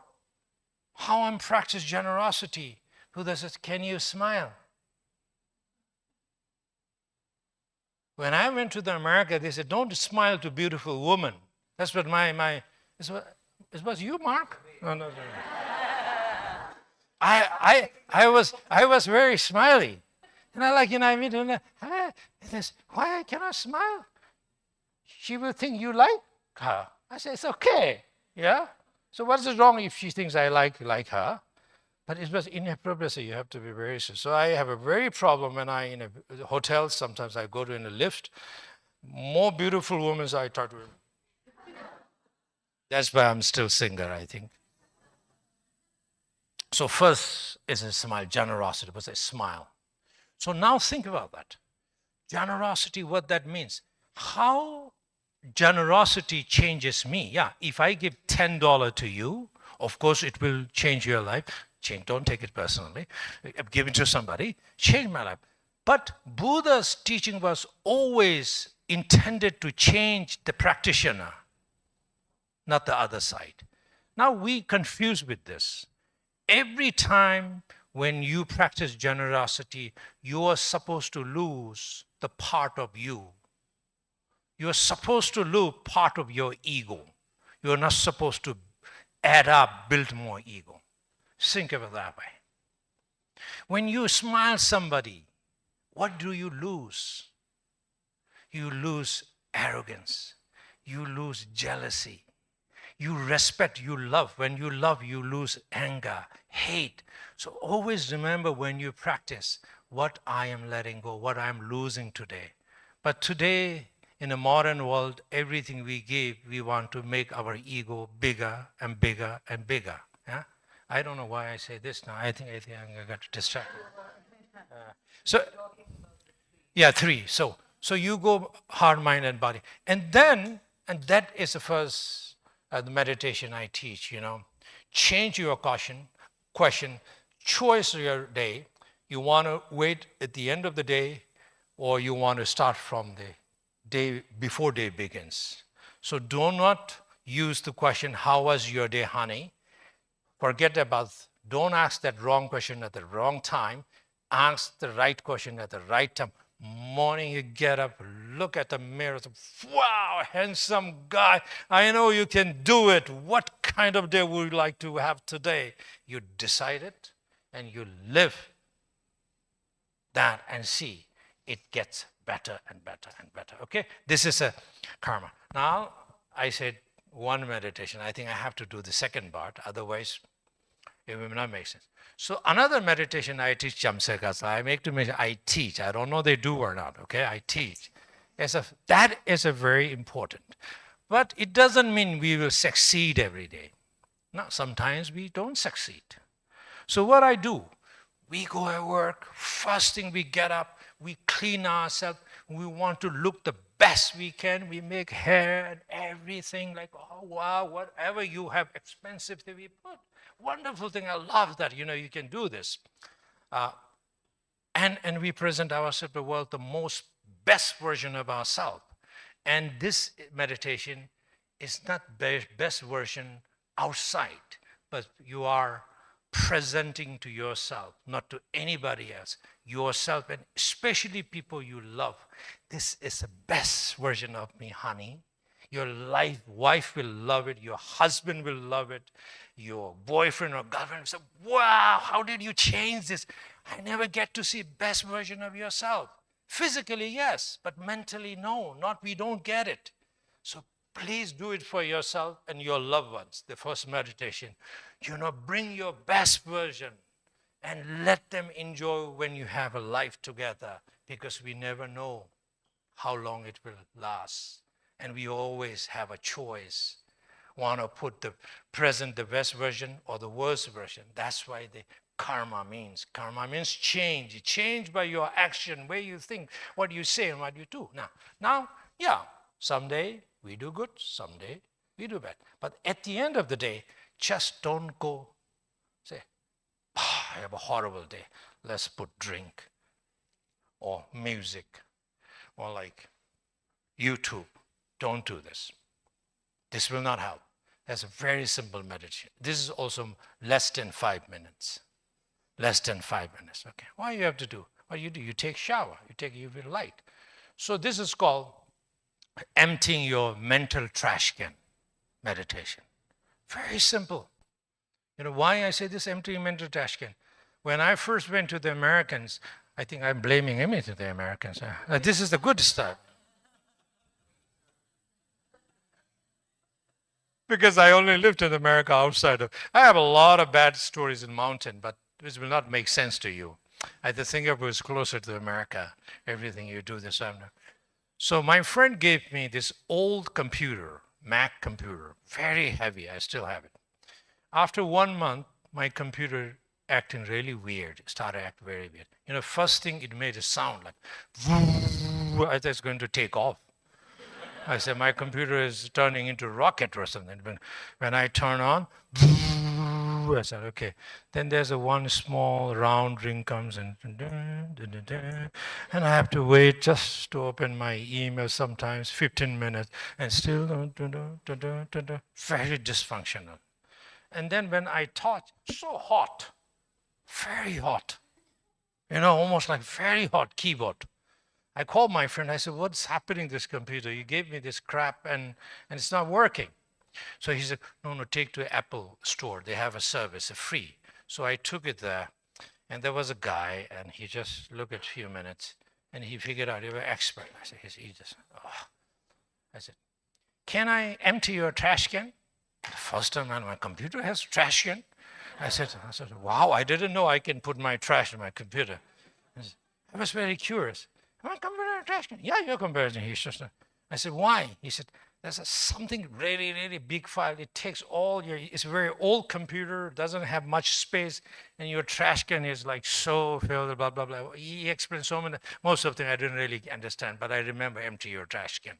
How I'm practice generosity? Buddha says, can you smile? When I went to America, they said, don't smile to beautiful women. That's what it was you, Mark? No. I was very smiley. And I meet her, why I cannot smile? She will think you like her. I say, it's okay. Yeah? So what's wrong if she thinks I like her? But it was inappropriate, so you have to be very serious. So I have a very problem when in a hotel, sometimes I go to in a lift, more beautiful women I try to. That's why I'm still single, I think. So first is a smile, generosity was a smile. So now think about that. Generosity, what that means. How generosity changes me. Yeah, if I give $10 to you, of course it will change your life. Don't take it personally. Give it to somebody, change my life. But Buddha's teaching was always intended to change the practitioner, not the other side. Now we confuse with this. Every time when you practice generosity, you are supposed to lose the part of you. You are supposed to lose part of your ego. You are not supposed to add up, build more ego. Think of it that way. When you smile somebody, what do you lose? You lose arrogance. You lose jealousy. You respect, you love. When you love, you lose anger, hate. So always remember when you practice what I am letting go, what I am losing today. But today, in a modern world, everything we give, we want to make our ego bigger and bigger and bigger. Yeah? I don't know why I say this now. I think I got distracted. Three. So you go heart, mind, and body. And that is the first the meditation I teach, Change your question, choice your day. You want to wait at the end of the day, or you want to start from the day before day begins. So do not use the question, how was your day, honey? Don't ask that wrong question at the wrong time. Ask the right question at the right time. morning you get up, look at the mirror, wow, handsome guy, I know you can do it. What kind of day would you like to have today? You decide it and you live that and see it gets better and better and better. Okay? This is a karma. Now, I said one meditation. I think I have to do the second part, otherwise it will not make sense. So another meditation I teach, Jhamtse Gatsal. I make to mention, I teach. I don't know they do or not, okay? I teach. That is a very important. But it doesn't mean we will succeed every day. No, sometimes we don't succeed. So what I do, we go at work, first thing we get up, we clean ourselves, we want to look the best we can, we make hair and everything like, oh wow, whatever you have expensive thing we put. Wonderful thing, I love that, you can do this. And we present ourselves to the world the most best version of ourselves. And this meditation is not best version outside, but you are presenting to yourself, not to anybody else, yourself, and especially people you love. This is the best version of me, honey. Your wife will love it, your husband will love it, your boyfriend or girlfriend will say, wow, how did you change this? I never get to see best version of yourself. Physically, yes, but mentally, no, we don't get it. So please do it for yourself and your loved ones. The first meditation, bring your best version and let them enjoy when you have a life together, because we never know how long it will last. And we always have a choice. Want to put the present, the best version or the worst version. That's why the karma means. Karma means change. Change by your action, way you think, what you say and what you do. Now, yeah, someday we do good, someday we do bad. But at the end of the day, just don't go say, I have a horrible day. Let's put drink or music or like YouTube. Don't do this. This will not help. That's a very simple meditation. This is also less than 5 minutes. Less than 5 minutes. Okay. What you have to do? What you do? You take shower. You feel light. So this is called emptying your mental trash can meditation. Very simple. Why I say this, emptying mental trash can? When I first went to the Americans, I think I'm blaming Emmy to the Americans. This is the good stuff. Because I only lived in America outside of. I have a lot of bad stories in mountain, but this will not make sense to you. I think Singapore is closer to America. Everything you do this time. So my friend gave me this old computer, Mac computer, very heavy. I still have it. After 1 month, my computer acting really weird. It started acting very weird. First thing it made a sound like, I thought it's going to take off. I said, my computer is turning into a rocket or something. When I turn on, I said, okay. Then there's one small round ring comes and I have to wait just to open my email sometimes 15 minutes and still very dysfunctional. And then when I touch, so hot, very hot, almost like very hot keyboard. I called my friend, I said, what's happening to this computer? You gave me this crap and it's not working. So he said, no, take to Apple store. They have a service, a free. So I took it there and there was a guy and he just looked at a few minutes and he figured out he was an expert. I said, I said, can I empty your trash can? The first time my computer has a trash can. I said, wow, I didn't know I can put my trash in my computer. I was very curious. My computer trash can? Yeah, your computer. I said, why? He said, there's something really, really big file. It takes it's a very old computer, doesn't have much space, and your trash can is like so filled, blah, blah, blah. He explained so many, most of them I didn't really understand, but I remember empty your trash can.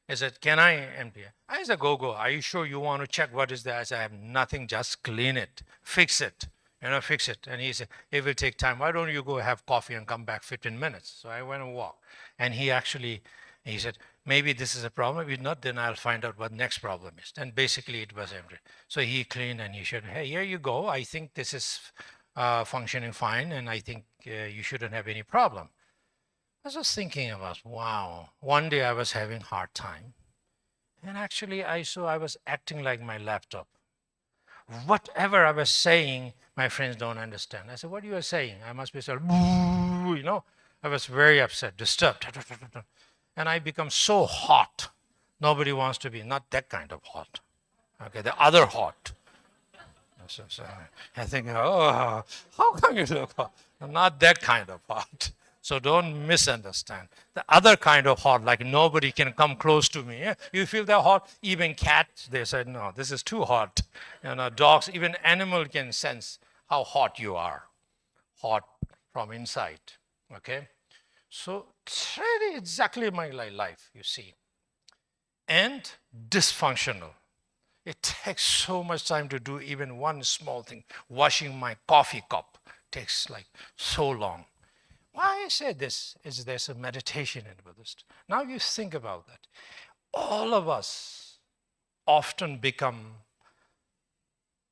He said, can I empty it? I said, go. Are you sure you want to check what is there? I said, I have nothing, just clean it, fix it. Fix it. And he said, it will take time. Why don't you go have coffee and come back 15 minutes? So I went and walked. And he said, maybe this is a problem. If not, then I'll find out what the next problem is. And basically it was empty. So he cleaned and he said, hey, here you go. I think this is functioning fine, and I think you shouldn't have any problem. I was just thinking about, wow, one day I was having hard time, and actually I saw I was acting like my laptop. Whatever I was saying, my friends don't understand. I said, what are you saying? I must be sort of, you know, I was very upset, disturbed. And I become so hot. Nobody wants to be, not that kind of hot. Okay, the other hot. So I think, oh, how come you look hot? Not that kind of hot. So don't misunderstand. The other kind of hot, like nobody can come close to me. Yeah? You feel that hot? Even cats, they said, no, this is too hot. You know, dogs, even animal can sense how hot you are. Hot from inside, okay? So it's really exactly my life, you see. And dysfunctional. It takes so much time to do even one small thing. Washing my coffee cup takes like so long. Why I say this is there's a meditation in Buddhist. Now you think about that. All of us often become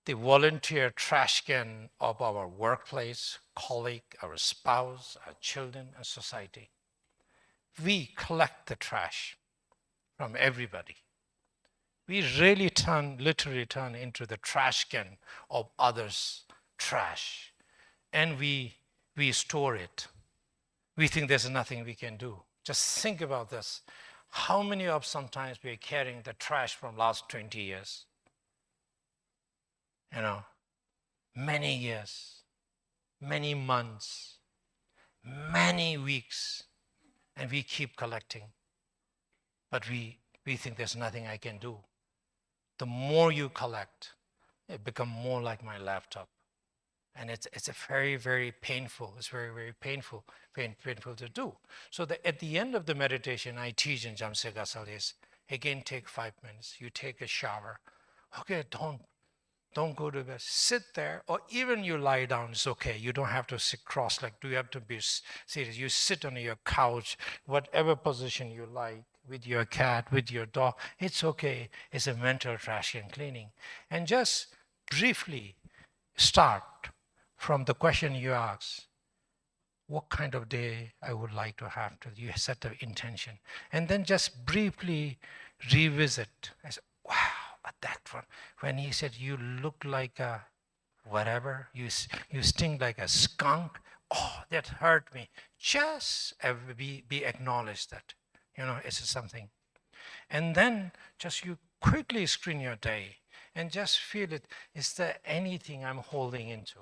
the volunteer trash can of our workplace, colleague, our spouse, our children, and society. We collect the trash from everybody. We really literally turn into the trash can of others' trash. And we store it. We think there's nothing we can do. Just think about this. How many of sometimes we are carrying the trash from last 20 years? You know, many years, many months, many weeks, and we keep collecting. But we think there's nothing I can do. The more you collect, it becomes more like my laptop. And it's a very, very painful, it's very, very painful to do. So at the end of the meditation, I teach in Jhamtse Gatsal is, again, take 5 minutes. You take a shower. Okay, don't go to bed. Sit there, or even you lie down, it's okay. You don't have to sit cross-legged. Do you have to be serious? You sit on your couch, whatever position you like, with your cat, with your dog. It's okay. It's a mental trash and cleaning. And just briefly start from the question you ask, what kind of day I would like to have. You set the intention. And then just briefly revisit. I said, wow, that one. When he said, you look like a whatever, you sting like a skunk. Oh, that hurt me. Just be acknowledged that, you know, it's something. And then just you quickly screen your day and just feel it. Is there anything I'm holding into?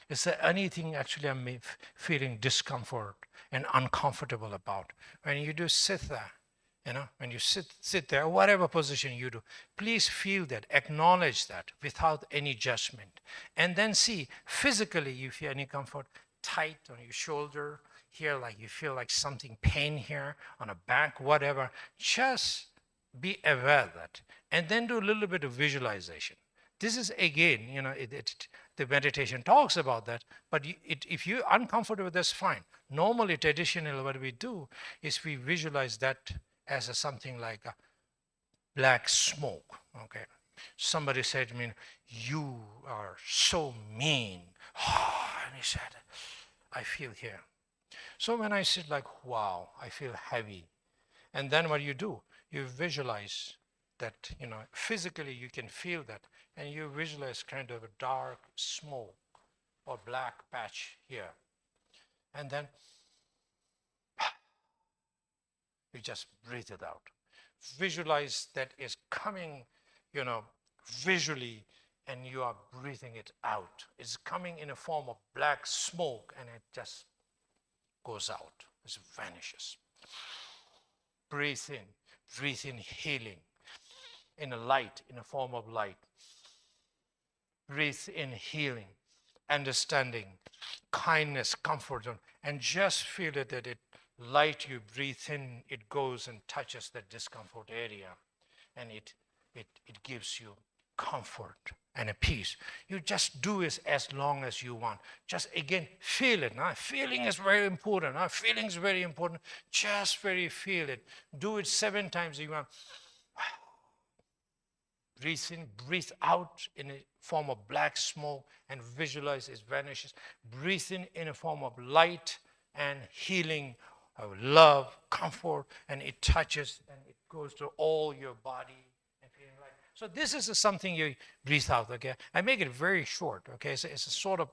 Is there anything actually I'm feeling discomfort and uncomfortable about? When you do sit there, you know, when you sit there, whatever position you do, please feel that, acknowledge that without any judgment. And then see, physically, you feel any comfort, tight on your shoulder, here, like you feel like something pain here, on a back, whatever. Just be aware of that. And then do a little bit of visualization. This is again, you know, the meditation talks about that, but if you're uncomfortable with this, fine. Normally, traditionally, what we do is we visualize that as something like a black smoke, okay? Somebody said to me, you are so mean. And he said, I feel here. So when I sit like, wow, I feel heavy. And then what you do, you visualize that, you know, physically you can feel that, and you visualize kind of a dark smoke or black patch here. And then you just breathe it out. Visualize that is coming, you know, visually, and you are breathing it out. It's coming in a form of black smoke, and it just goes out, it vanishes. Breathe in healing, in a light, in a form of light. Breathe in healing, understanding, kindness, comfort, and just feel it that it light you breathe in, it goes and touches that discomfort area, and it gives you comfort and a peace. You just do it as long as you want. Just again, feel it. Now, feeling is very important. Now, feeling is very important. Just very feel it. Do it 7 times. You want. Breathe in, breathe out in a form of black smoke and visualize it vanishes. Breathe in a form of light and healing, of love, comfort, and it touches and it goes to all your body and feeling right. So this is something you breathe out, okay? I make it very short, okay? So it's a sort of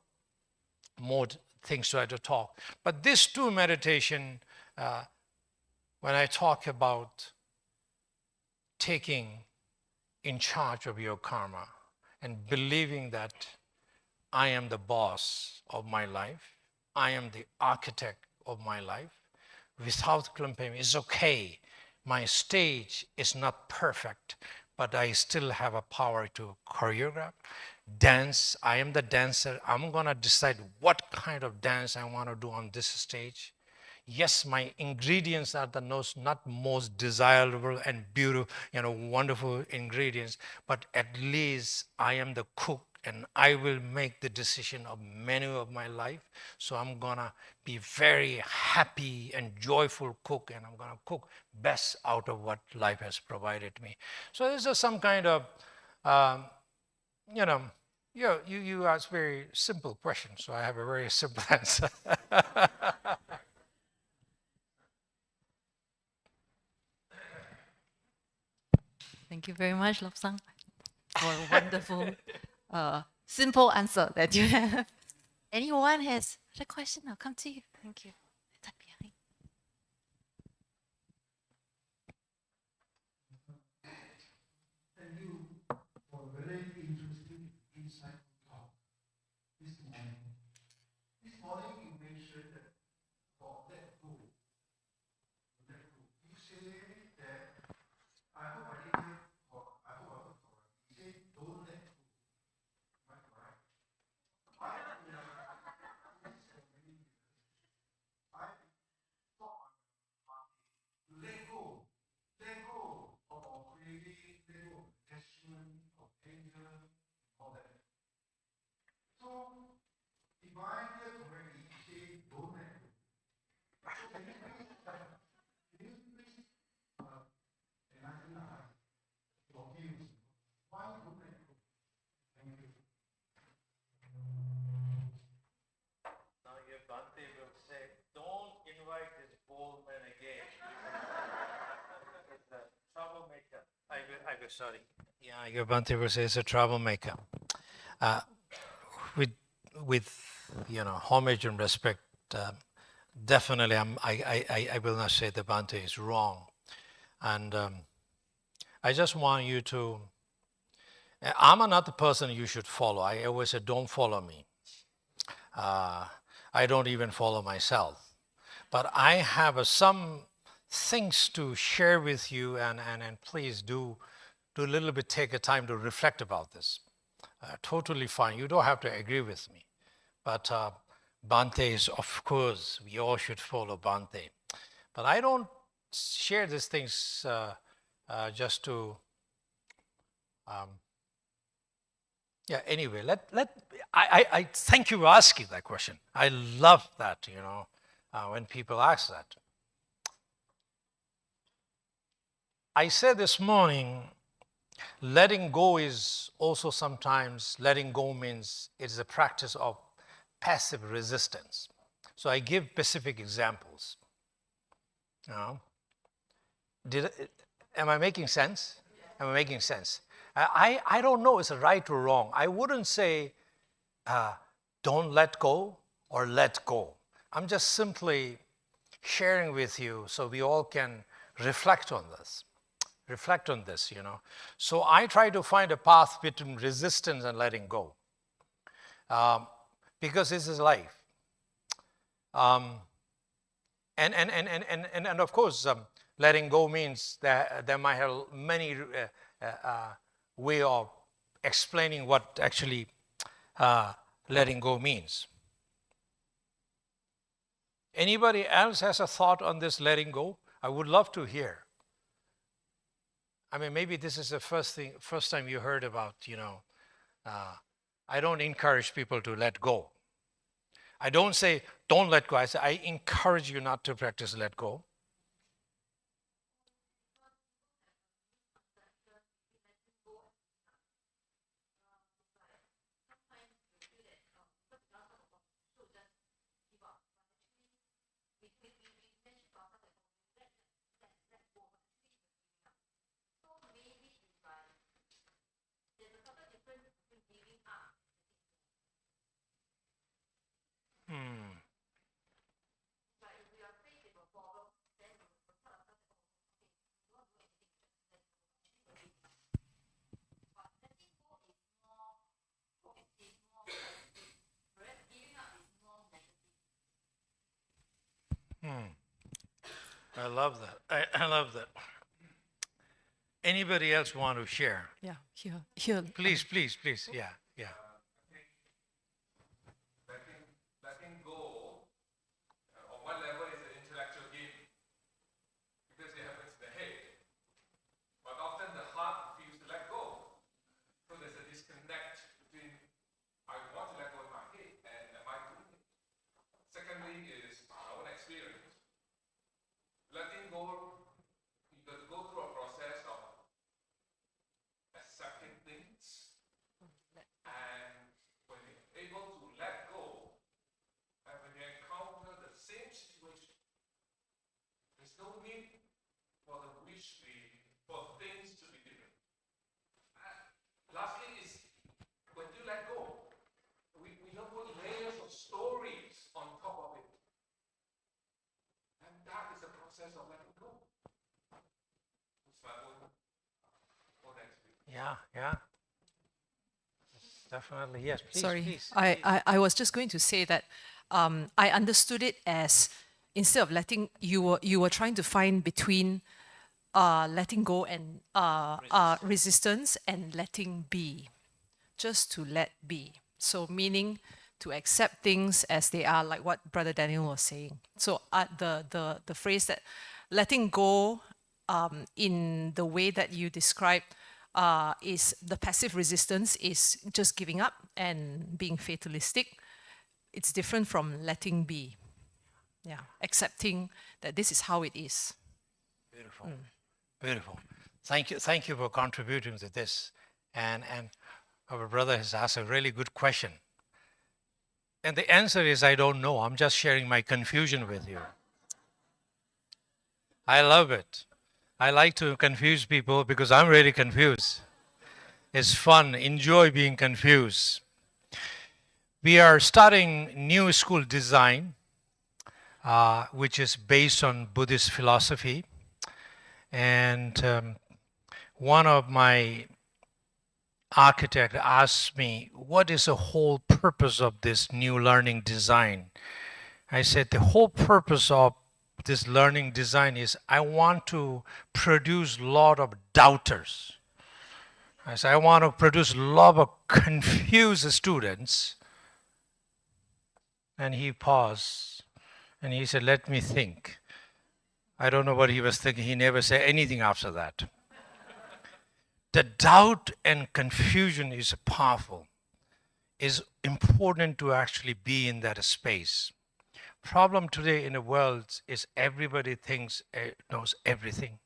more things to have to talk. But this too meditation, when I talk about taking in charge of your karma and believing that I am the boss of my life, I am the architect of my life, without clamping, it's okay. My stage is not perfect, but I still have a power to choreograph. Dance, I am the dancer. I'm gonna decide what kind of dance I wanna do on this stage. Yes, my ingredients are the not most desirable and beautiful, wonderful ingredients, but at least I am the cook and I will make the decision of menu of my life. So I'm gonna be very happy and joyful cook, and I'm gonna cook best out of what life has provided me. So this is some kind of, you ask very simple questions, so I have a very simple answer. Thank you very much, Lobsang, for a wonderful, simple answer that you have. Anyone has a question? I'll come to you. Thank you. Tuck behind. Thank you for a very interesting, insightful talk this morning. This morning you mentioned that for let go. Let go. You say that, I hope I didn't hear, or I hope I was correct. You say don't let go. Am I correct? I thought let go of craving, let go of attachment, of anger, all that. So, if I hear correctly, you say don't let go. So can you please enlighten your views? Why don't let go? Thank you. Now your Bhante will say, don't invite this bold man again. It's a troublemaker. I will, sorry. Yeah, your Bhante will say it's a troublemaker. With homage and respect, definitely I will not say the Bhante is wrong. And I just want you to, I'm not the person you should follow. I always say, don't follow me. I don't even follow myself. But I have some things to share with you, and please do a little bit take a time to reflect about this. Totally fine. You don't have to agree with me. But Bhante is, of course, we all should follow Bhante. But I don't share these things just to, anyway, I thank you for asking that question. I love that, when people ask that. I said this morning, letting go is also sometimes, letting go means it is a practice of passive resistance. So I give specific examples. Am I making sense? Am I making sense? I don't know it's right or wrong. I wouldn't say don't let go or let go. I'm just simply sharing with you so we all can reflect on this. Reflect on this, So I try to find a path between resistance and letting go. Because this is life. And of course, letting go means that there might have many way of explaining what actually letting go means. Anybody else has a thought on this letting go? I would love to hear. I mean, maybe this is the first time you heard about, I don't encourage people to let go. I don't say, don't let go. I say, I encourage you not to practice let go. I love that. I love that. Anybody else want to share? Yeah, here. Please, please, please. Yeah, yeah. Letting go on one level is an intellectual game because it happens in the head. But often the heart refuses to let go. So there's a disconnect between I want to let go in my head and am I doing it? Secondly is our own experience. Letting go, you got to go through a process of accepting things. And when you're able to let go, and when you encounter the same situation, there's no need for for things to be different. Lastly is, when you let go, we don't put layers of stories on top of it. And that is the process of letting go. It's my own experience. Yeah, yeah. Definitely, yes. Please, Sorry, please. I was just going to say that I understood it as instead of letting you were trying to find between letting go and resistance and letting be, just to let be. So meaning to accept things as they are, like what Brother Daniel was saying. So the phrase that letting go in the way that you described is the passive resistance is just giving up and being fatalistic. It's different from letting be. Yeah, accepting that this is how it is. Beautiful. Beautiful. Thank you for contributing to this. And our brother has asked a really good question. And the answer is, I don't know. I'm just sharing my confusion with you. I love it. I like to confuse people because I'm really confused. It's fun. Enjoy being confused. We are starting new school design, which is based on Buddhist philosophy. And one of my architects asked me, what is the whole purpose of this new learning design? I said, the whole purpose of this learning design is I want to produce a lot of doubters. I said, I want to produce a lot of confused students. And he paused and he said, let me think. I don't know what he was thinking. He never said anything after that. The doubt and confusion is powerful. It's important to actually be in that space. Problem today in the world is everybody thinks knows everything.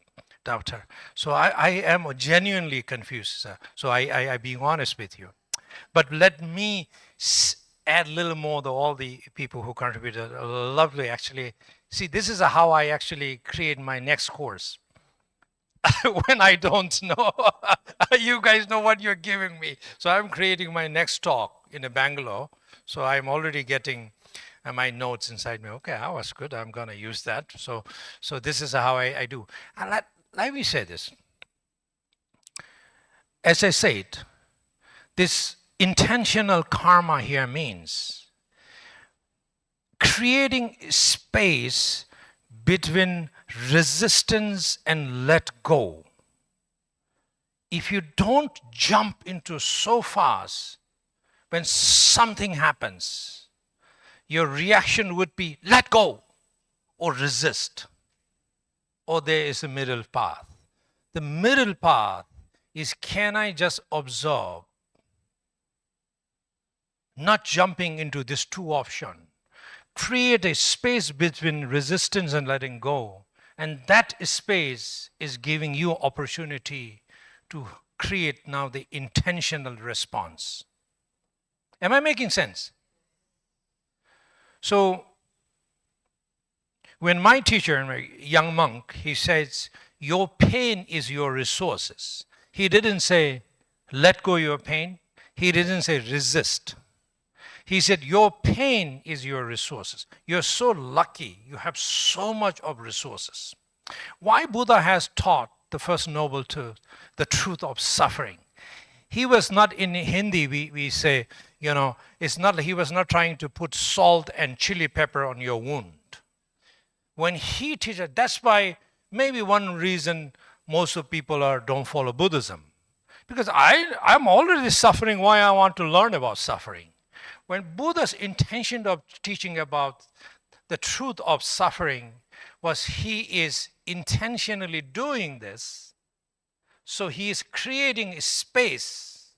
Doubter. So I am genuinely confused, sir. So I being honest with you. But let me add a little more to all the people who contributed. Lovely, actually. See, this is how I actually create my next course. When I don't know, you guys know what you're giving me. So I'm creating my next talk in Bangalore. So I'm already getting my notes inside me. Okay, that was good. I'm going to use that. So this is how I do. And let me say this. As I said, this intentional karma here means creating space between resistance and let go. If you don't jump into so fast, when something happens, your reaction would be let go or resist. Or there is a middle path. The middle path is, can I just observe, not jumping into this two option. Create a space between resistance and letting go. And that space is giving you opportunity to create now the intentional response. Am I making sense? So, when my teacher, my young monk, he says, your pain is your resources. He didn't say, let go your pain. He didn't say, resist. He said, your pain is your resources. You're so lucky. You have so much of resources. Why Buddha has taught the first noble truth, the truth of suffering. He was not, in Hindi, we say, you know, it's not, he was not trying to put salt and chili pepper on your wound. When he teaches, that's why maybe one reason most of people don't follow Buddhism. Because I'm already suffering, why I want to learn about suffering? When Buddha's intention of teaching about the truth of suffering was he is intentionally doing this, so he is creating a space.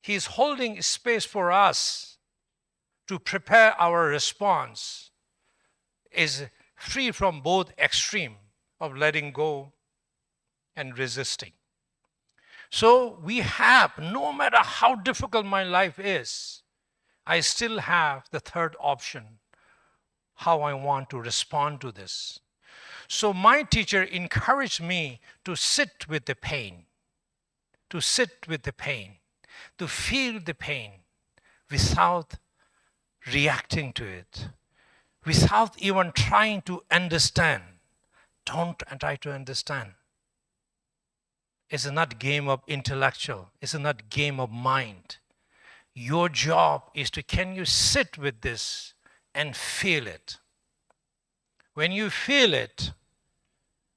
He is holding space for us to prepare our response, is free from both extreme of letting go and resisting. So we have, no matter how difficult my life is, I still have the third option, how I want to respond to this. So my teacher encouraged me to sit with the pain, to sit with the pain, to feel the pain without reacting to it, without even trying to understand. Don't try to understand. It's not game of intellectual. It's not game of mind. Your job is to, can you sit with this and feel it? When you feel it,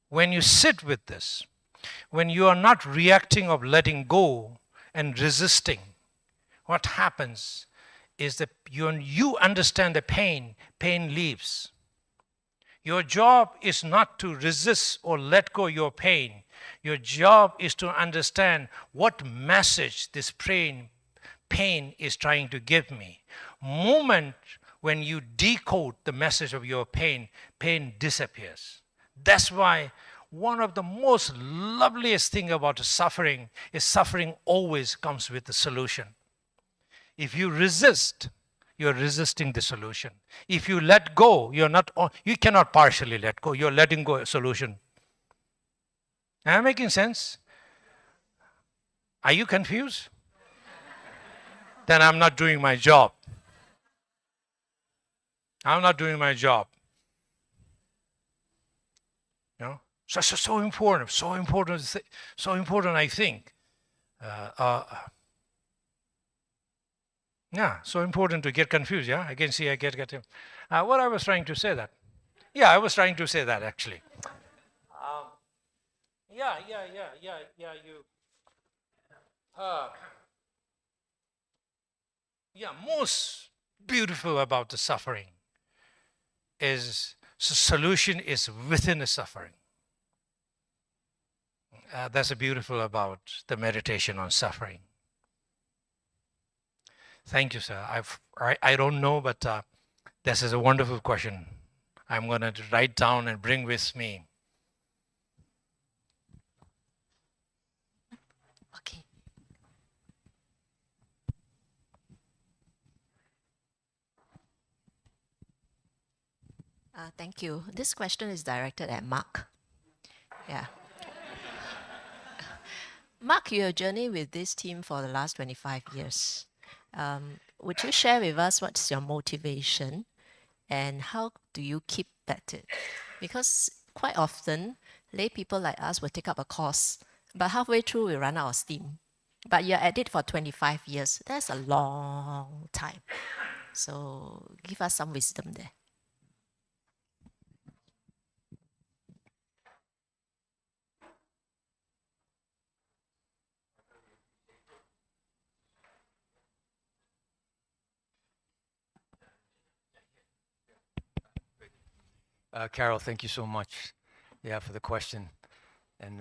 when you sit with this, when you are not reacting of letting go and resisting, what happens is that you understand the pain, pain leaves. Your job is not to resist or let go your pain. Your job is to understand what message this pain is trying to give me. Moment when you decode the message of your pain, pain disappears. That's why one of the most loveliest thing about suffering is suffering always comes with a solution. If you resist, you're resisting the solution. If you let go, you cannot partially let go. You're letting go a solution. Am I making sense? Are you confused? Then I'm not doing my job. I'm not doing my job. You know? So important, so important, I think. Yeah, so important to get confused, yeah? I can see I get him. What I was trying to say that. Yeah, I was trying to say that actually. Most beautiful about the suffering is the solution is within the suffering. That's beautiful about the meditation on suffering. Thank you, sir. I don't know, but this is a wonderful question. I'm going to write down and bring with me. Okay. Thank you. This question is directed at Mark. Yeah. Mark, your journey with this team for the last 25 years. Would you share with us what's your motivation and how do you keep at it? Because quite often, lay people like us will take up a course, but halfway through we run out of steam. But you're at it for 25 years. That's a long time. So give us some wisdom there. Carol, thank you so much, for the question. And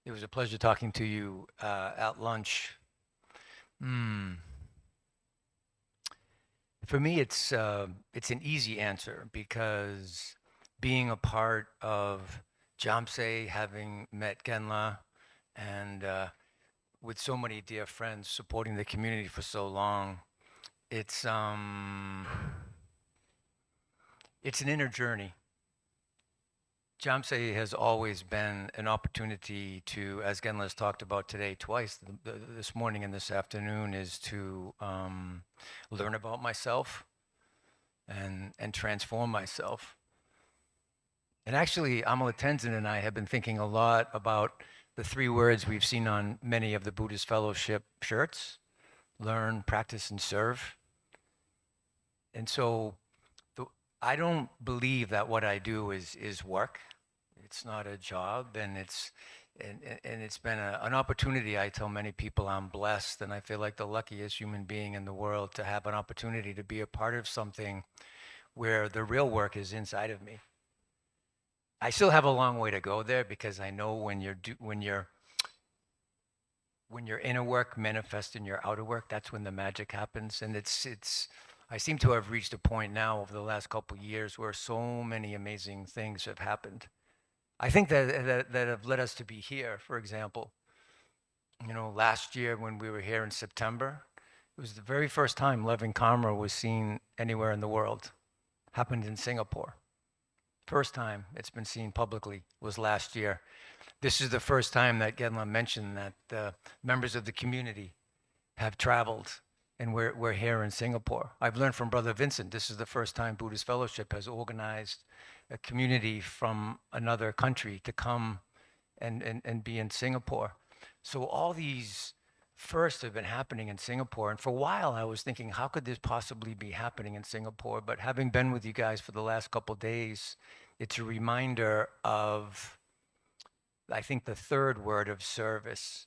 it was a pleasure talking to you at lunch. For me, it's an easy answer because being a part of Jhamtse, having met Genla, and with so many dear friends supporting the community for so long, it's an inner journey. Jhamtse has always been an opportunity to, as Genla has talked about today twice, this morning and this afternoon, is to learn about myself and transform myself. And actually, Amala Tenzin and I have been thinking a lot about the 3 words we've seen on many of the Buddhist Fellowship shirts: learn, practice, and serve. And so I don't believe that what I do is work. It's not a job, and it's been an opportunity. I tell many people I'm blessed, and I feel like the luckiest human being in the world to have an opportunity to be a part of something where the real work is inside of me. I still have a long way to go there because I know when your inner work manifests in your outer work, that's when the magic happens. And I seem to have reached a point now over the last couple of years where so many amazing things have happened. I think that have led us to be here. For example, last year when we were here in September, it was the very first time Loving Kamma was seen anywhere in the world. Happened in Singapore. First time it's been seen publicly was last year. This is the first time that Genla mentioned that the members of the community have traveled, and we're here in Singapore. I've learned from Brother Vincent, this is the first time Buddhist Fellowship has organized a community from another country to come and be in Singapore. So all these firsts have been happening in Singapore. And for a while, I was thinking, how could this possibly be happening in Singapore? But having been with you guys for the last couple of days, it's a reminder of, I think, the third word of service.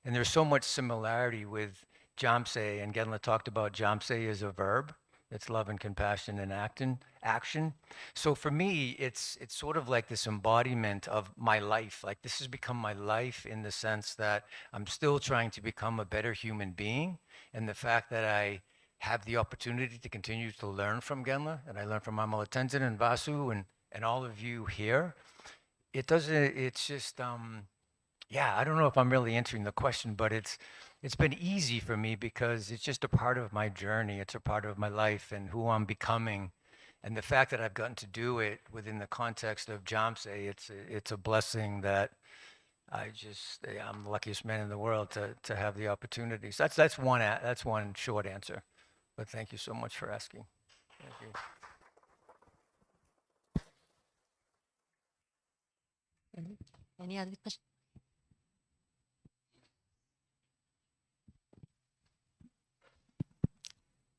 And there's so much similarity with Jhamtse, and Genla talked about Jhamtse as a verb. It's love and compassion and action. So for me, it's sort of like this embodiment of my life. Like this has become my life in the sense that I'm still trying to become a better human being. And the fact that I have the opportunity to continue to learn from Genla, and I learn from Amala Tenzin and Vasu and all of you here, it's just, yeah, I don't know if I'm really answering the question, but it's been easy for me because it's just a part of my journey. It's a part of my life and who I'm becoming. And the fact that I've gotten to do it within the context of Jhamtse, it's a blessing that I'm the luckiest man in the world to have the opportunity. So that's one short answer. But thank you so much for asking. Thank you. Any other questions?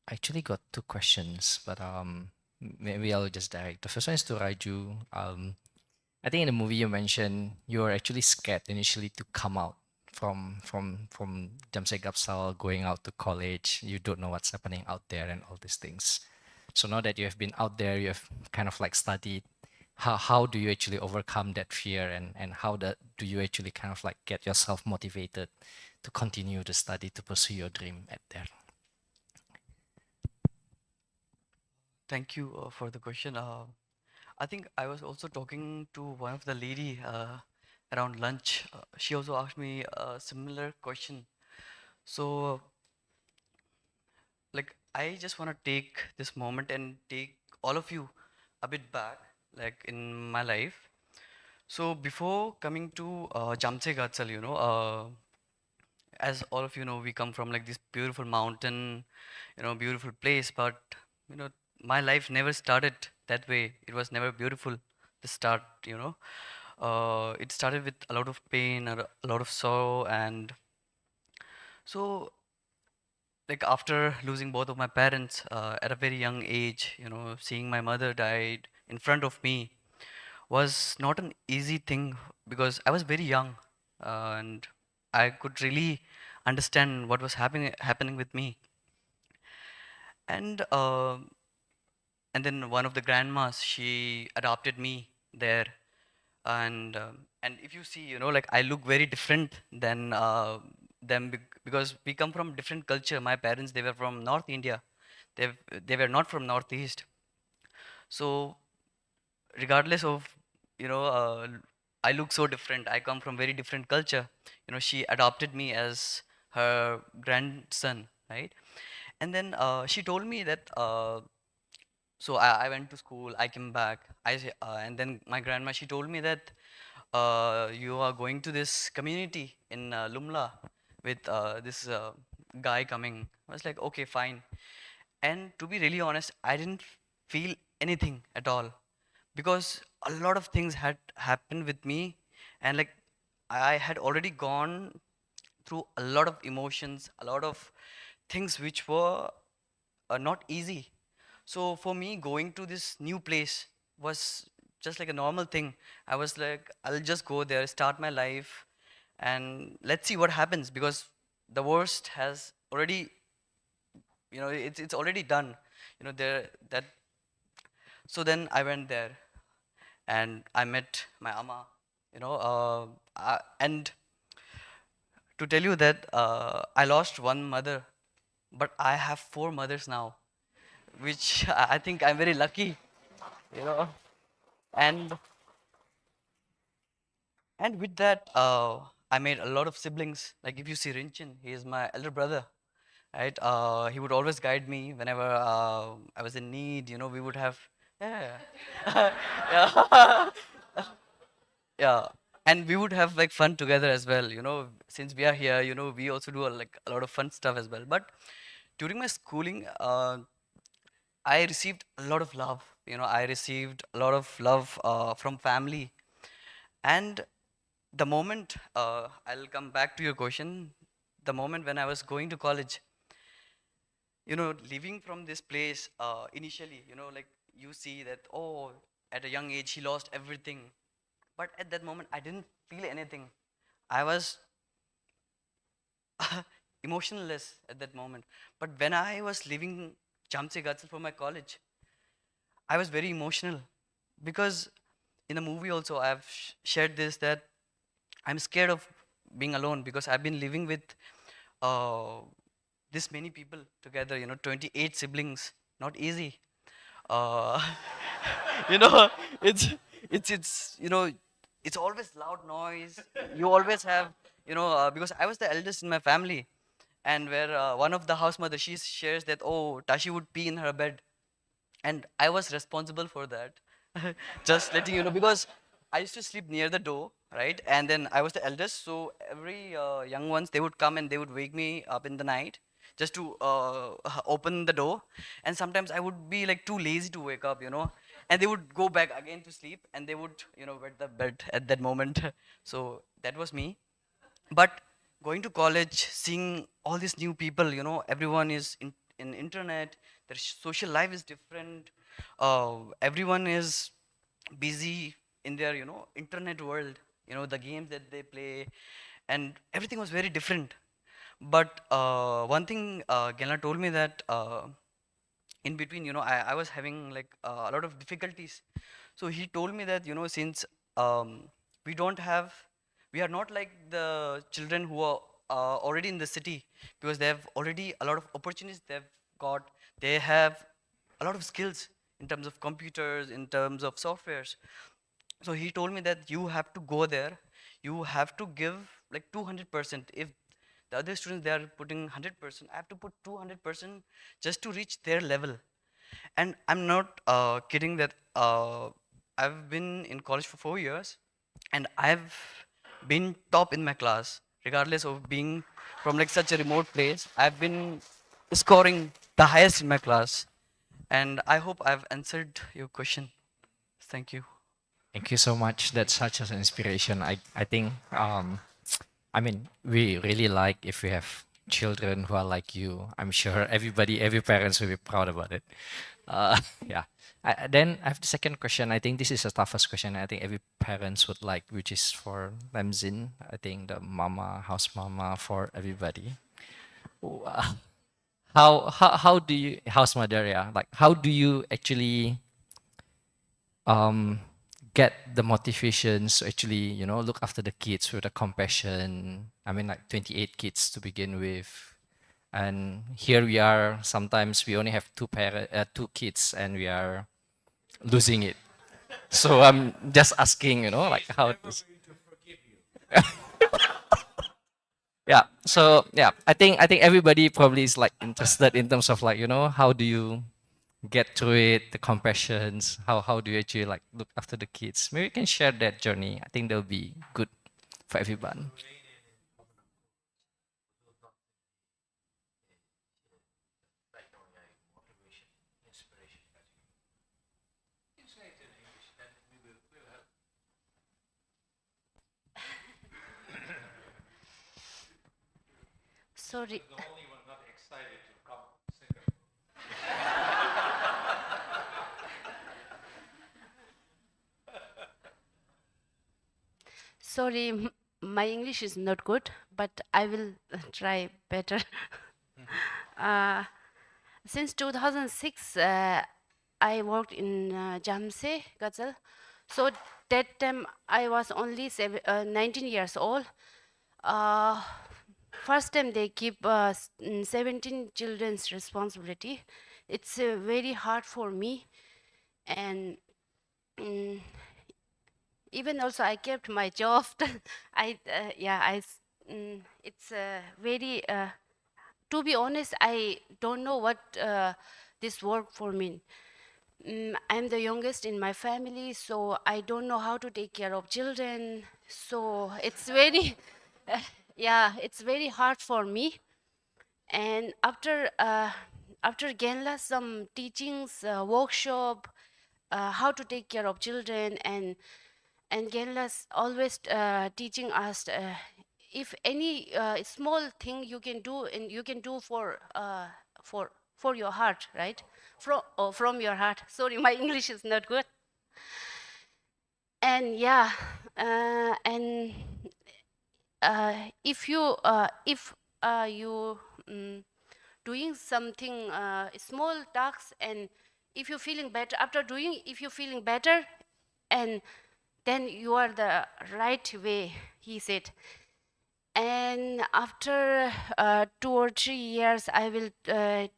I actually got two questions, but maybe I'll just direct. The first one is to Raju. I think in the movie you mentioned you were actually scared initially to come out from Jhamtse Gatsal, going out to college. You don't know what's happening out there and all these things. So now that you have been out there, you have kind of like studied. How do you actually overcome that fear, and how do you actually kind of like get yourself motivated to continue to study, to pursue your dream at there? Thank you for the question. I think I was also talking to one of the lady around lunch. She also asked me a similar question. So, like, I just want to take this moment and take all of you a bit back, like in my life. So before coming to Jhamtse Gatsal, as all of you know, we come from like this beautiful mountain, beautiful place, but my life never started that way. It was never beautiful to start, it started with a lot of pain, a lot of sorrow. And so like after losing both of my parents at a very young age, seeing my mother died in front of me was not an easy thing because I was very young, and I could really understand what was happening with me. And then one of the grandmas, she adopted me there. And if you see, like I look very different than them because we come from different culture. My parents, they were from North India. They were not from Northeast. So regardless of, I look so different. I come from very different culture. She adopted me as her grandson, right? And then she told me that, so I went to school, I came back, and then my grandma, she told me that you are going to this community in Lumla with this guy coming. I was like, okay, fine. And to be really honest, I didn't feel anything at all because a lot of things had happened with me, and like I had already gone through a lot of emotions, a lot of things which were not easy. So for me, going to this new place was just like a normal thing. I was like, I'll just go there, start my life, and let's see what happens, because the worst has already, it's already done. There that. So then I went there, and I met my ama. And to tell you that I lost one mother, but I have four mothers now, which I think I'm very lucky, you know. And and with that, I made a lot of siblings. Like if you see Rinchin, he is my elder brother, right? He would always guide me whenever I was in need. We would have, yeah, yeah. Yeah, and we would have like fun together as well. Since we are here, we also do like a lot of fun stuff as well. But during my schooling, I received a lot of love. I received a lot of love from family. And the moment, I'll come back to your question, the moment when I was going to college, leaving from this place, initially, like you see that, oh, at a young age, he lost everything. But at that moment, I didn't feel anything. I was emotionless at that moment. But when I was leaving Jhamtse Gatsal for my college, I was very emotional, because in the movie also I've shared this, that I'm scared of being alone, because I've been living with uh, this many people together, 28 siblings, not easy. Uh, you know, it's it's always loud noise. You always have, because I was the eldest in my family, and where one of the house mother, she shares that, oh, Tashi would pee in her bed, and I was responsible for that. Just letting you know, because I used to sleep near the door, right? And then I was the eldest, so every young ones, they would come and they would wake me up in the night just to open the door. And sometimes I would be like too lazy to wake up, and they would go back again to sleep, and they would, wet the bed at that moment. So that was me. But going to college, seeing all these new people, everyone is in internet, their social life is different. Everyone is busy in their, internet world, the games that they play, and everything was very different. But one thing, Gela told me that in between, I was having like a lot of difficulties. So he told me that, since we don't have, we are not like the children who are already in the city, because they have already a lot of opportunities they've got. They have a lot of skills in terms of computers, in terms of softwares. So he told me that you have to go there, you have to give like 200%. If the other students, they are putting 100%, I have to put 200% just to reach their level. And I'm not kidding that I've been in college for 4 years, and I've been top in my class, regardless of being from like such a remote place. I've been scoring the highest in my class. And I hope I've answered your question. Thank you. Thank you so much. That's such an inspiration. I think I mean, we really like if we have children who are like you. I'm sure every parents will be proud about it. Yeah. Then I have the second question. I think this is the toughest question. I think every parents would like, which is for Lemzin. I think the mama, house mama, for everybody. How do you, house mother, yeah, like how do you actually get the motivations to actually, look after the kids with the compassion? I mean, like 28 kids to begin with. And here we are, sometimes we only have two kids and we are losing it. So I'm just asking, like how does... Yeah, so yeah, I think everybody probably is like interested in terms of like, how do you get through it, the compassions, how do you actually like look after the kids? Maybe you can share that journey. I think that'll be good for everyone. Sorry. sorry, my English is not good, but I will try better. Since 2006, I worked in Jhamtse Gatsal. So that time I was only 19 years old. First time they give 17 children's responsibility. It's very hard for me, and even also I kept my job. It's very. To be honest, I don't know what this work for me. I'm the youngest in my family, so I don't know how to take care of children. So it's very, it's very hard for me. And after Genla, some teachings, workshop, how to take care of children, and Genla's always teaching us if any small thing you can do, and you can do for your heart, right? From your heart. Sorry, my English is not good. And if you doing something small tasks, and if you're feeling better after doing, if you're feeling better, and then you are the right way, he said. And after 2 or 3 years, I will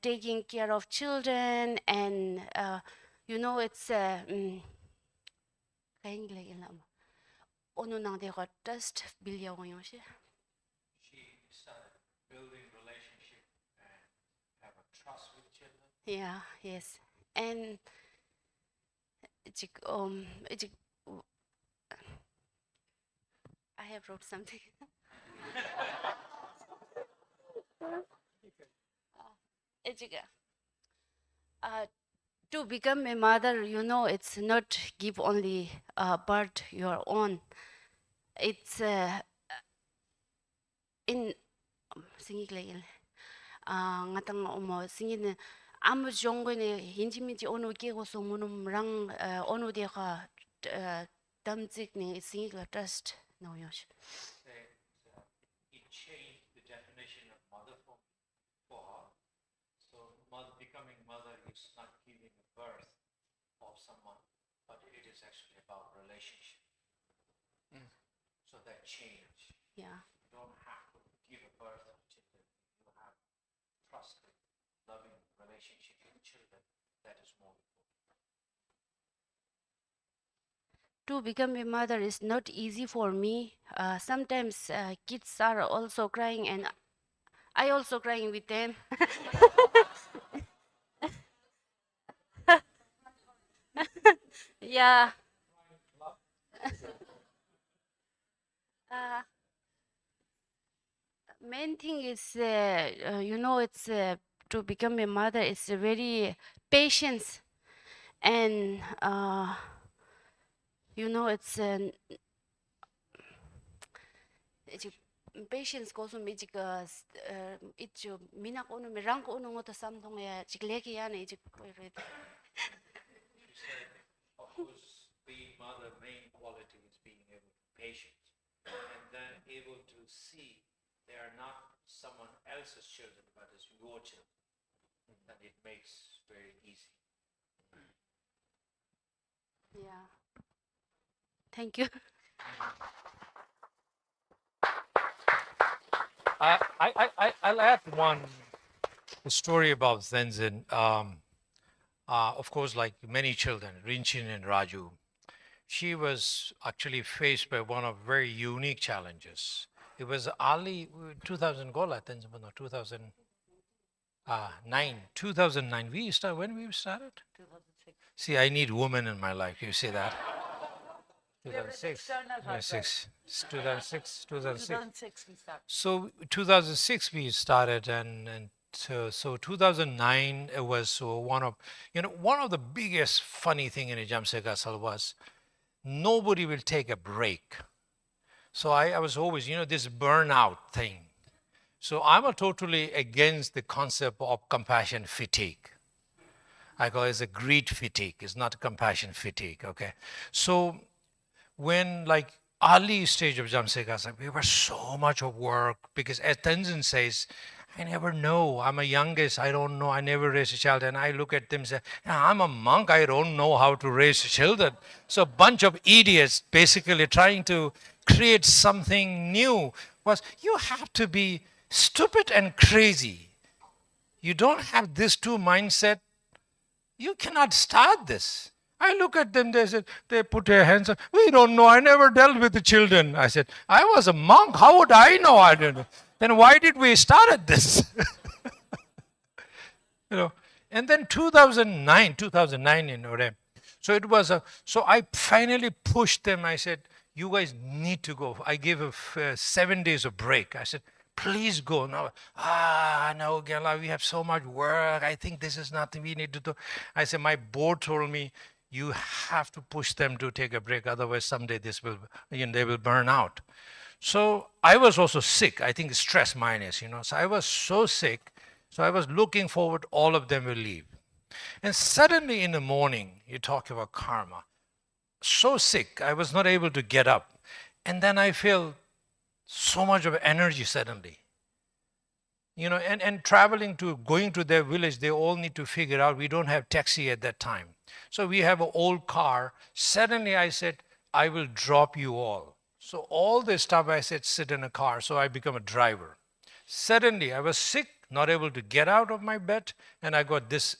taking care of children, and it's trust She started building relationship and have a trust with children. Yeah, yes. And I have wrote something. To become a mother, it's not give only birth your own. It's in singing ngatang singing 아무 정도의 인지민지 어느 끼고서 문음랑 어느 데가 담직니 singing trust 나오요. It changed the definition of mother for her. So becoming mother is not giving a birth of someone, but it is actually about relationship. So that change. Yeah. You don't have to give a birth of children. You have trusted, loving relationship with children. That is more important. To become a mother is not easy for me. Sometimes kids are also crying, and I also crying with them. Yeah. Main thing is, it's to become a mother. It's a very patience, and it's patience goes on magic. It's minak ono mirang ko ono ngota samthong ya chikleki ya ne chik. Of course, being mother, main quality is being able to be patient and then able to see they are not someone else's children, but it's your children. And it makes very easy. Yeah. Thank you. I'll add one story about Tenzin. Of course, like many children, Rinchin and Raju, she was actually faced by one of very unique challenges. It was early 2000 gola, Tenzin, no, 2009. 2009. When we started? 2006. See, I need women in my life. You see that? 2006. 2006. 2006 we started. So 2006 we started, and so 2009 it was one of the biggest funny thing in Jhamtse Gatsal was nobody will take a break. So I was always this burnout thing. So I'm totally against the concept of compassion fatigue. I call it a greed fatigue. It's not compassion fatigue. Okay, so when like early stage of Jhamtse Gatsal, we were so much of work because as Tenzin says, I never know. I'm a youngest. I don't know. I never raised a child. And I look at them and say, "Yeah, I'm a monk. I don't know how to raise children." So a bunch of idiots basically trying to create something new was you have to be stupid and crazy. You don't have these two mindset. You cannot start this. I look at them, they said, they put their hands up. We don't know. I never dealt with the children. I said, I was a monk. How would I know? I don't know. Then why did we start this? You know, and then 2009 in Ore. So it was so I finally pushed them. I said, you guys need to go. I gave 7 days of break. I said, please go. No, no, Gela, we have so much work. I think this is nothing we need to do. I said, my board told me, you have to push them to take a break. Otherwise, someday they will burn out. So I was also sick. I think stress minus, So I was so sick. So I was looking forward, all of them will leave. And suddenly in the morning, you talk about karma. So sick, I was not able to get up. And then I feel so much of energy suddenly. And going to their village, they all need to figure out, we don't have taxi at that time. So we have an old car. Suddenly I said, I will drop you all. So all this stuff I said, sit in a car. So I become a driver. Suddenly I was sick, not able to get out of my bed. And I got this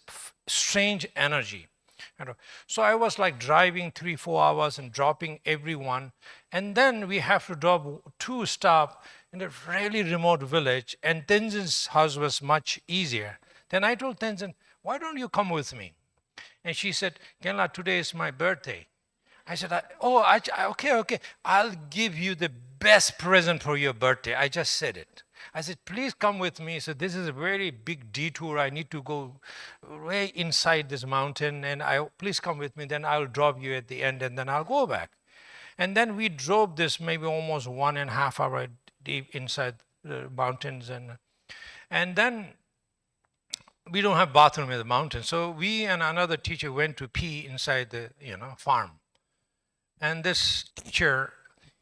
strange energy. So I was like driving 3-4 hours and dropping everyone. And then we have to drop 2 stops in a really remote village. And Tenzin's house was much easier. Then I told Tenzin, why don't you come with me? And she said, Kenla, today is my birthday. I said, okay. I'll give you the best present for your birthday. I just said it. I said, please come with me. So this is a very big detour. I need to go way inside this mountain. And please come with me. Then I'll drop you at the end and then I'll go back. And then we drove this maybe almost 1.5 hour deep inside the mountains. And then we don't have bathroom in the mountain. So we and another teacher went to pee inside the farm. And this teacher,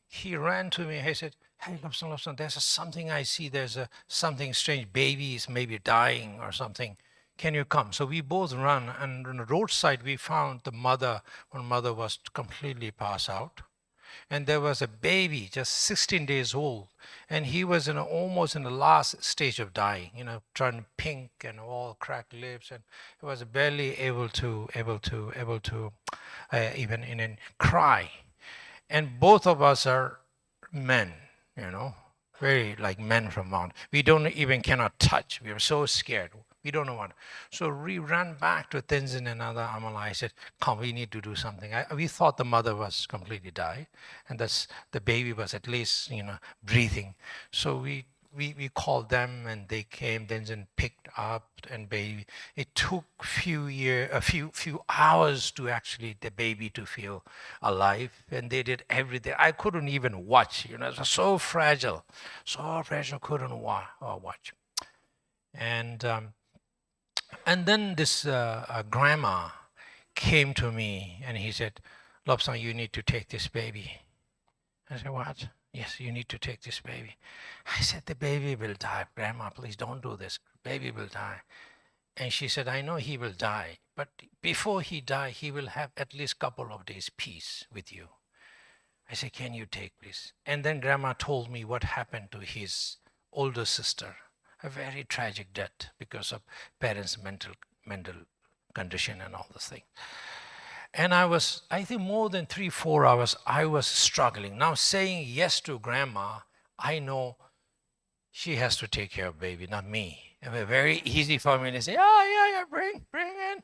he ran to me. He said, hey, Lobsang, there's something I see. There's something strange. Baby is maybe dying or something. Can you come? So we both run. And on the roadside, we found the mother. One mother was completely passed out. And there was a baby, just 16 days old. And he was almost in the last stage of dying, turned pink and all cracked lips. And he was barely able to even cry. And both of us are men, very like men from mountain. We cannot touch. We were so scared. We don't know what. So we ran back to Tenzin and other Amala. I said, come, we need to do something. We thought the mother was completely died, and the baby was at least, breathing. So we called them, and they came. Tenzin picked up and baby. It took a few hours to actually the baby to feel alive, and they did everything. I couldn't even watch. It was so fragile, couldn't watch. And then this grandma came to me and he said, Lobsang, you need to take this baby. I said, what? Yes, you need to take this baby. I said, the baby will die. Grandma, please don't do this. Baby will die. And she said, I know he will die, but before he die, he will have at least couple of days peace with you. I said, can you take please? And then grandma told me what happened to his older sister. A very tragic death because of parents' mental condition and all this thing. And I think more than 3-4 hours, I was struggling. Now saying yes to grandma, I know she has to take care of baby, not me. It was very easy for me to say, yeah, bring in.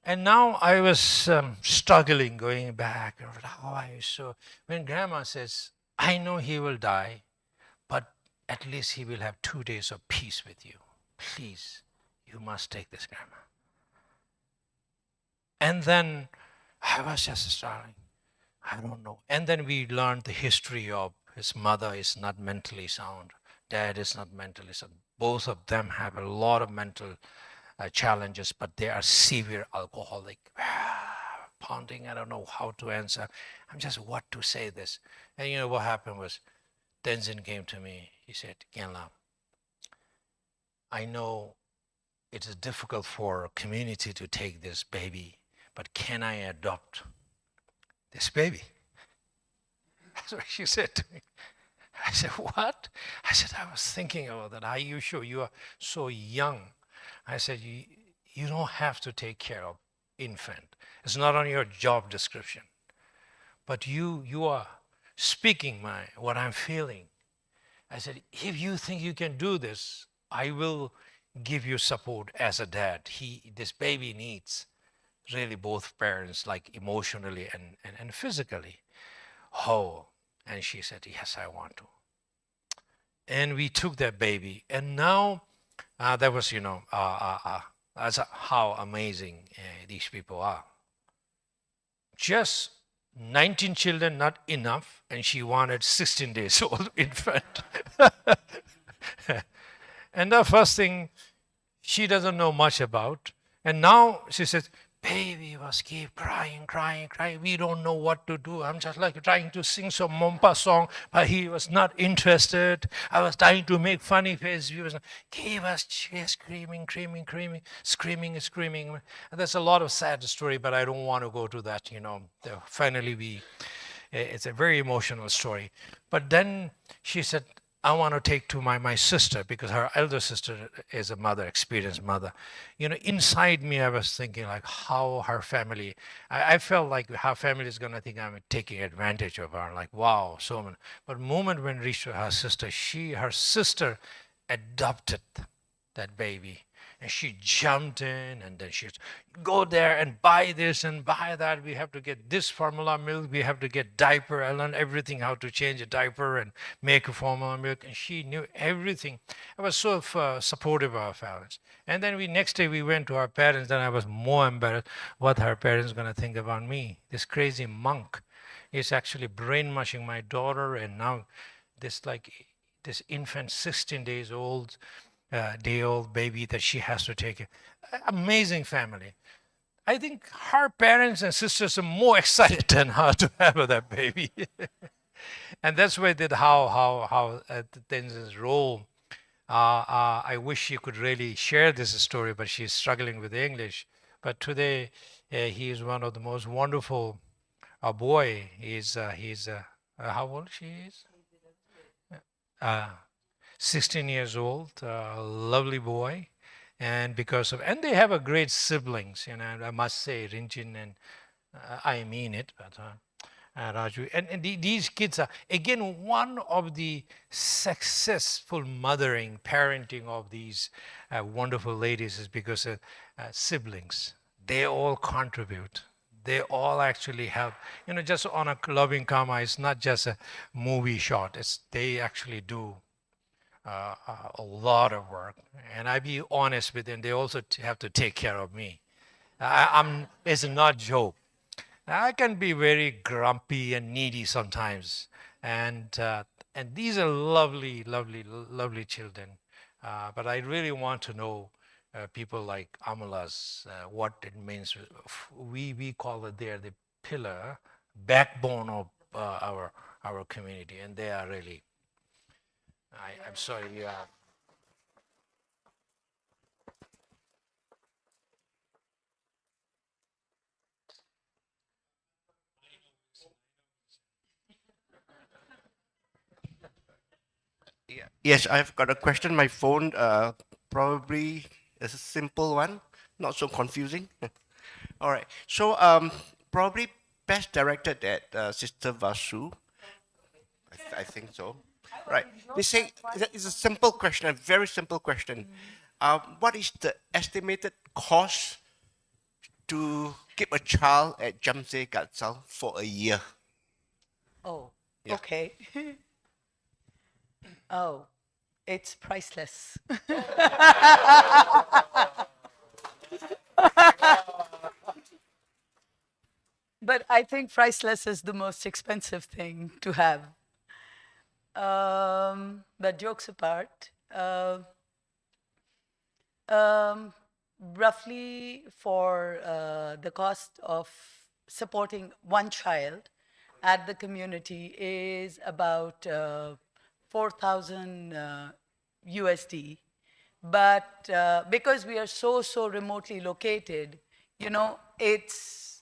And now I was struggling, going back. So when grandma says, I know he will die, but at least he will have 2 days of peace with you. Please, you must take this, grandma. And then I was just struggling. I don't know. And then we learned the history of his mother is not mentally sound. Dad is not mentally sound. Both of them have a lot of mental challenges, but they are severe alcoholic. pounding. I don't know how to answer. I'm just what to say this. And you know what happened was, Tenzin came to me. He said, Genla, I know it is difficult for a community to take this baby, but can I adopt this baby? That's what she said to me. I said, what? I said, I was thinking about that. Are you sure? You are so young. I said, you don't have to take care of infant. It's not on your job description. But you are speaking what I'm feeling. I said, if you think you can do this, I will give you support as a dad. This baby needs really both parents, like emotionally and physically. Oh, and she said, yes, I want to. And we took that baby, and now that was, that's how amazing these people are. Just 19 children, not enough, and she wanted 16 days old infant. And the first thing she doesn't know much about, and now she says, baby was keep crying. We don't know what to do. I'm just like trying to sing some Mompa song, but he was not interested. I was trying to make funny face. He was just screaming. And there's a lot of sad story, but I don't want to go to that. Finally, it's a very emotional story. But then she said, I want to take to my sister, because her elder sister is a mother, experienced mother. Inside me, I was thinking like how her family, I felt like her family is going to think I'm taking advantage of her. Like, wow, so many. But the moment when reached to her sister, her sister adopted that baby. And she jumped in, and then she said, go there and buy this and buy that. We have to get this formula milk. We have to get diaper. I learned everything, how to change a diaper and make a formula milk. And she knew everything. I was so supportive of our parents. And then next day we went to our parents, and I was more embarrassed what her parents going to think about me. This crazy monk is actually brainwashing my daughter, and now this infant, 16 days old, day-old baby that she has to take. Amazing family. I think her parents and sisters are more excited than her to have that baby. And that's why how Tenzin's role. I wish she could really share this story, but she's struggling with English. But today, he is one of the most wonderful boy. He's how old she is? 16 years old, lovely boy, and they have a great siblings, I must say, Rinchen, and I mean it, but Raju, and these kids are again one of the successful parenting of these wonderful ladies is because of siblings. They all contribute. They all actually help. Just on a loving Kamma, it's not just a movie shot. They actually do a lot of work, and I be honest with them. They also have to take care of me. It's not joke. I can be very grumpy and needy sometimes, and these are lovely children. But I really want to know people like Amalas, what it means. We call it there the pillar, backbone of our community, and they are really. I'm sorry, you are. Yeah. Yes, I've got a question on my phone. Probably is a simple one, not so confusing. All right. So probably best directed at Sister Vasu. I think so. Right. They say it's a simple question, a very simple question. What is the estimated cost to keep a child at Jhamtse Gatsal for a year? Oh, Yeah. okay. Oh, it's priceless. But I think priceless is the most expensive thing to have. But jokes apart, roughly for the cost of supporting one child at the community is about 4,000 USD. But because we are so remotely located, you know, it's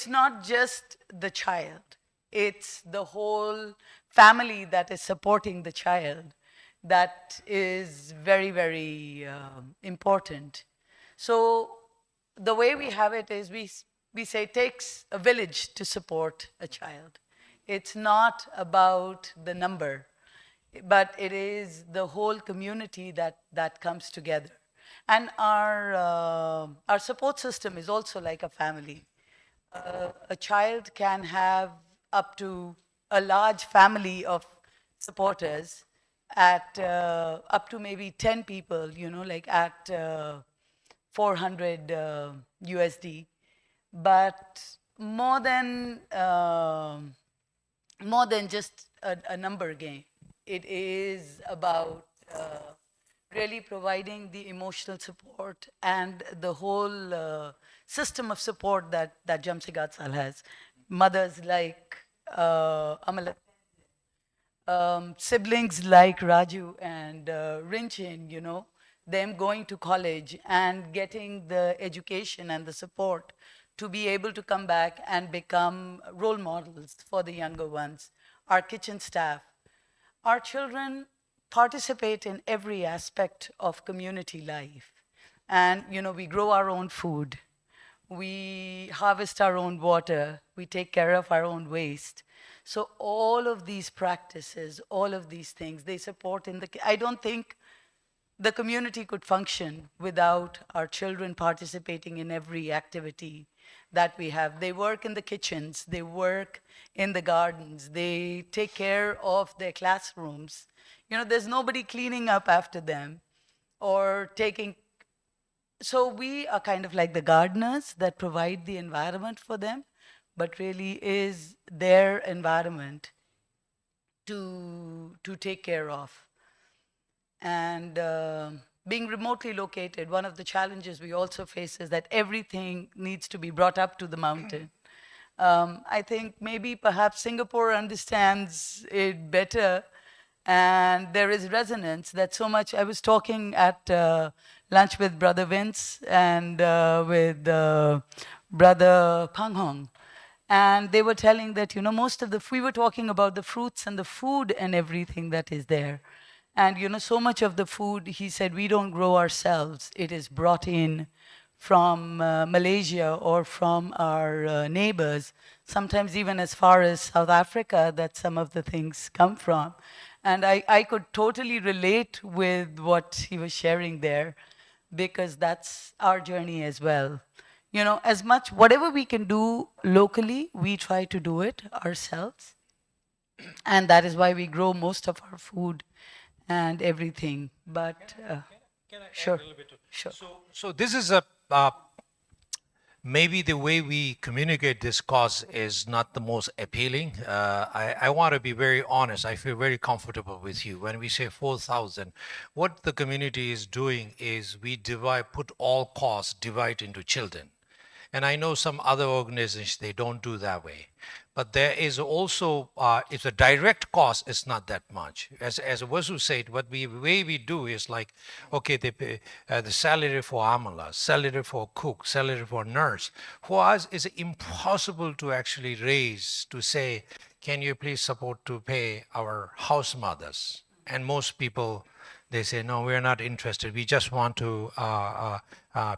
not just the child, it's the whole family that is supporting the child that is very important. So the way we have it is we say it takes a village to support a child. It's not about the number, but it is the whole community that comes together. And our support system is also like a family. A child can have up to a large family of supporters at up to maybe 10 people, you know, like at 400 USD. But more than just a number game, it is about really providing the emotional support and the whole system of support that Jhamtse Gatsal has. Mothers like Amala, siblings like Raju and Rinchin, you know, them going to college and getting the education and the support to be able to come back and become role models for the younger ones. Our kitchen staff, our children participate in every aspect of community life. And, you know, we grow our own food. We harvest our own water. We take care of our own waste. So all of these practices, all of these things, they support in the... I don't think the community could function without our children participating in every activity that we have. They work in the kitchens, they work in the gardens, they take care of their classrooms. You know, there's nobody cleaning up after them or taking... So we are kind of like the gardeners that provide the environment for them, but really is their environment to take care of. And being remotely located, one of the challenges we also face is that everything needs to be brought up to the mountain. I think maybe perhaps Singapore understands it better, and there is resonance that so much. I was talking at lunch with Brother Vince and with Brother Pang Hong, and they were telling that, you know, most of the... We were talking about the fruits and the food and everything that is there. And, you know, so much of the food, he said, we don't grow ourselves. It is brought in from Malaysia or from our neighbors, sometimes even as far as South Africa, that some of the things come from. And I could totally relate with what he was sharing there, because that's our journey as well. You know, as much, whatever we can do locally, we try to do it ourselves. And that is why we grow most of our food and everything. But Can I sure, add a little bit? sure. So this is maybe the way we communicate this cause is not the most appealing. I want to be very honest. I feel very comfortable with you. When we say 4,000, what the community is doing is we put all costs, divide into children. And I know some other organizations, they don't do that way. But there is also, if the direct cost is not that much. As Vasu said, way we do is like, okay, they pay the salary for amala, salary for cook, salary for nurse. For us, it's impossible to actually raise, to say, can you please support to pay our house mothers? And most people, they say, no, we're not interested. We just want to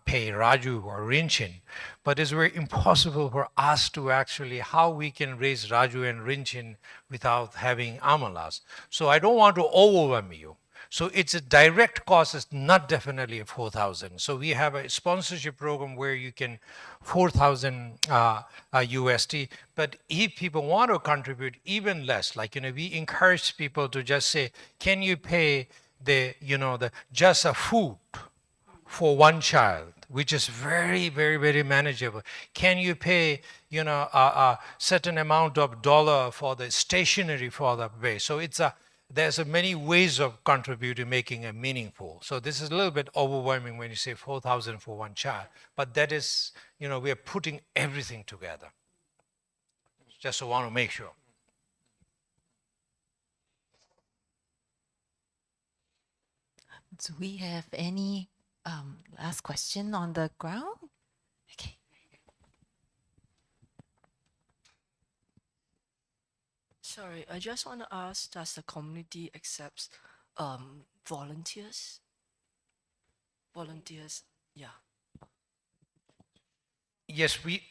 pay Raju or Rinchin. But it's very impossible for us to actually, how we can raise Raju and Rinchin without having amalas. So I don't want to overwhelm you. So it's a direct cost, it's not definitely a 4,000. So we have a sponsorship program where you can 4,000 USD. But if people want to contribute even less, like, you know, we encourage people to just say, can you pay just a food for one child, which is very, very, very manageable. Can you pay, a certain amount of dollar for the stationery for the base? So it's there's many ways of contributing, making it meaningful. So this is a little bit overwhelming when you say 4,000 for one child, but that is, we are putting everything together. Just want to make sure. Do we have any last question on the ground? Okay. Sorry, I just want to ask, does the community accept volunteers? Volunteers, yeah. Yes, we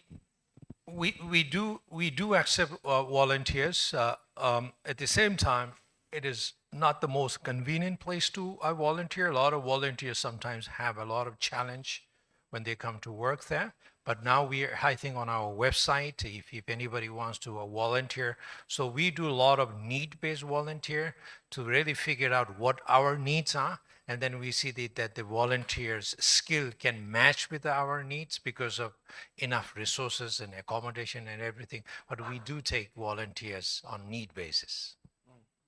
do accept volunteers. At the same time, it is not the most convenient place to volunteer. A lot of volunteers sometimes have a lot of challenge when they come to work there. But now we are, I think, on our website, if anybody wants to volunteer. So we do a lot of need-based volunteer to really figure out what our needs are. And then we see that the volunteers' skill can match with our needs because of enough resources and accommodation and everything. But we do take volunteers on need basis.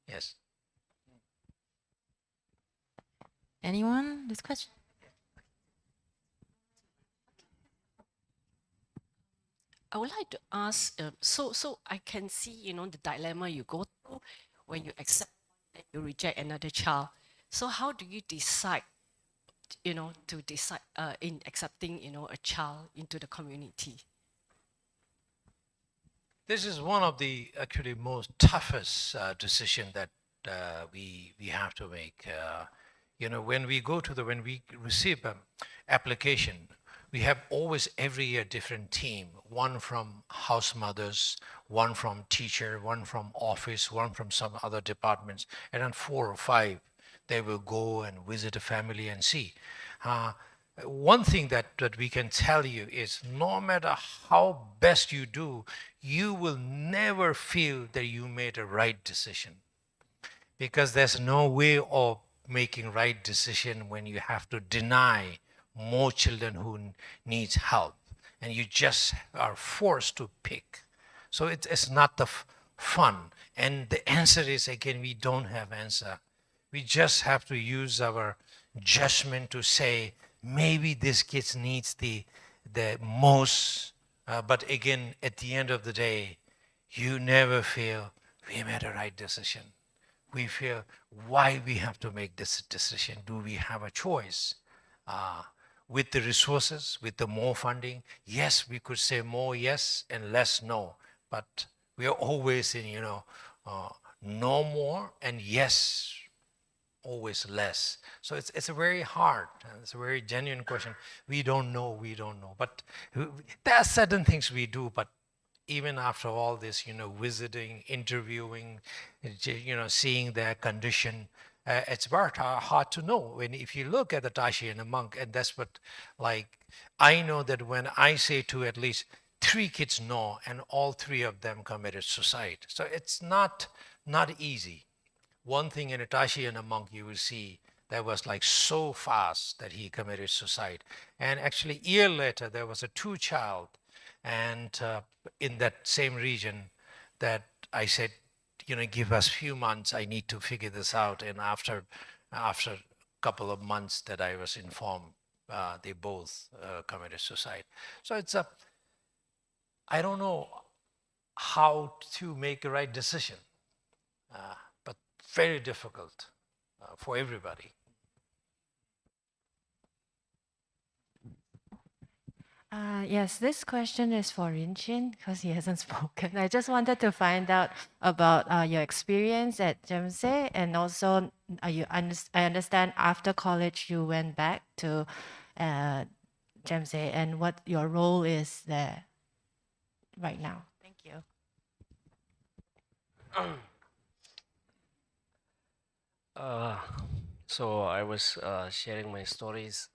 Yes. Anyone? This question? I would like to ask, so I can see, the dilemma you go through when you accept and you reject another child. So how do you decide, to decide in accepting, a child into the community? This is one of the actually most toughest decision that we have to make. When we receive an application, we have always every year different team, one from house mothers, one from teacher, one from office, one from some other departments, and then 4 or 5, they will go and visit a family and see. One thing that we can tell you is no matter how best you do, you will never feel that you made a right decision, because there's no way of making right decision when you have to deny more children who needs help, and you just are forced to pick. So it's not the fun. And the answer is, again, we don't have answer. We just have to use our judgment to say, maybe this kid needs the most, but again, at the end of the day, you never feel we made a right decision. We feel why we have to make this decision. Do we have a choice? With the resources, with the more funding, yes, we could say more yes and less no, but we are always in, no more and yes, always less. So it's a very hard, it's a very genuine question. We don't know. But there are certain things we do, but even after all this, visiting, interviewing, seeing their condition, it's very hard to know. If you look at the Tashi and the monk, and that's what, I know that when I say to at least 3 kids no, and all 3 of them committed suicide. So it's not easy. One thing in a Tashi and a monk, you will see that was so fast that he committed suicide. And actually, a year later, there was a 2 child, and in that same region, that I said, give us few months, I need to figure this out. And after a couple of months that I was informed, they both committed suicide. So I don't know how to make a right decision, but very difficult for everybody. Yes, this question is for Rinchen because he hasn't spoken. I just wanted to find out about your experience at Jhamtse, and also I understand after college you went back to Jhamtse, and what your role is there right now. Thank you. So I was sharing my stories.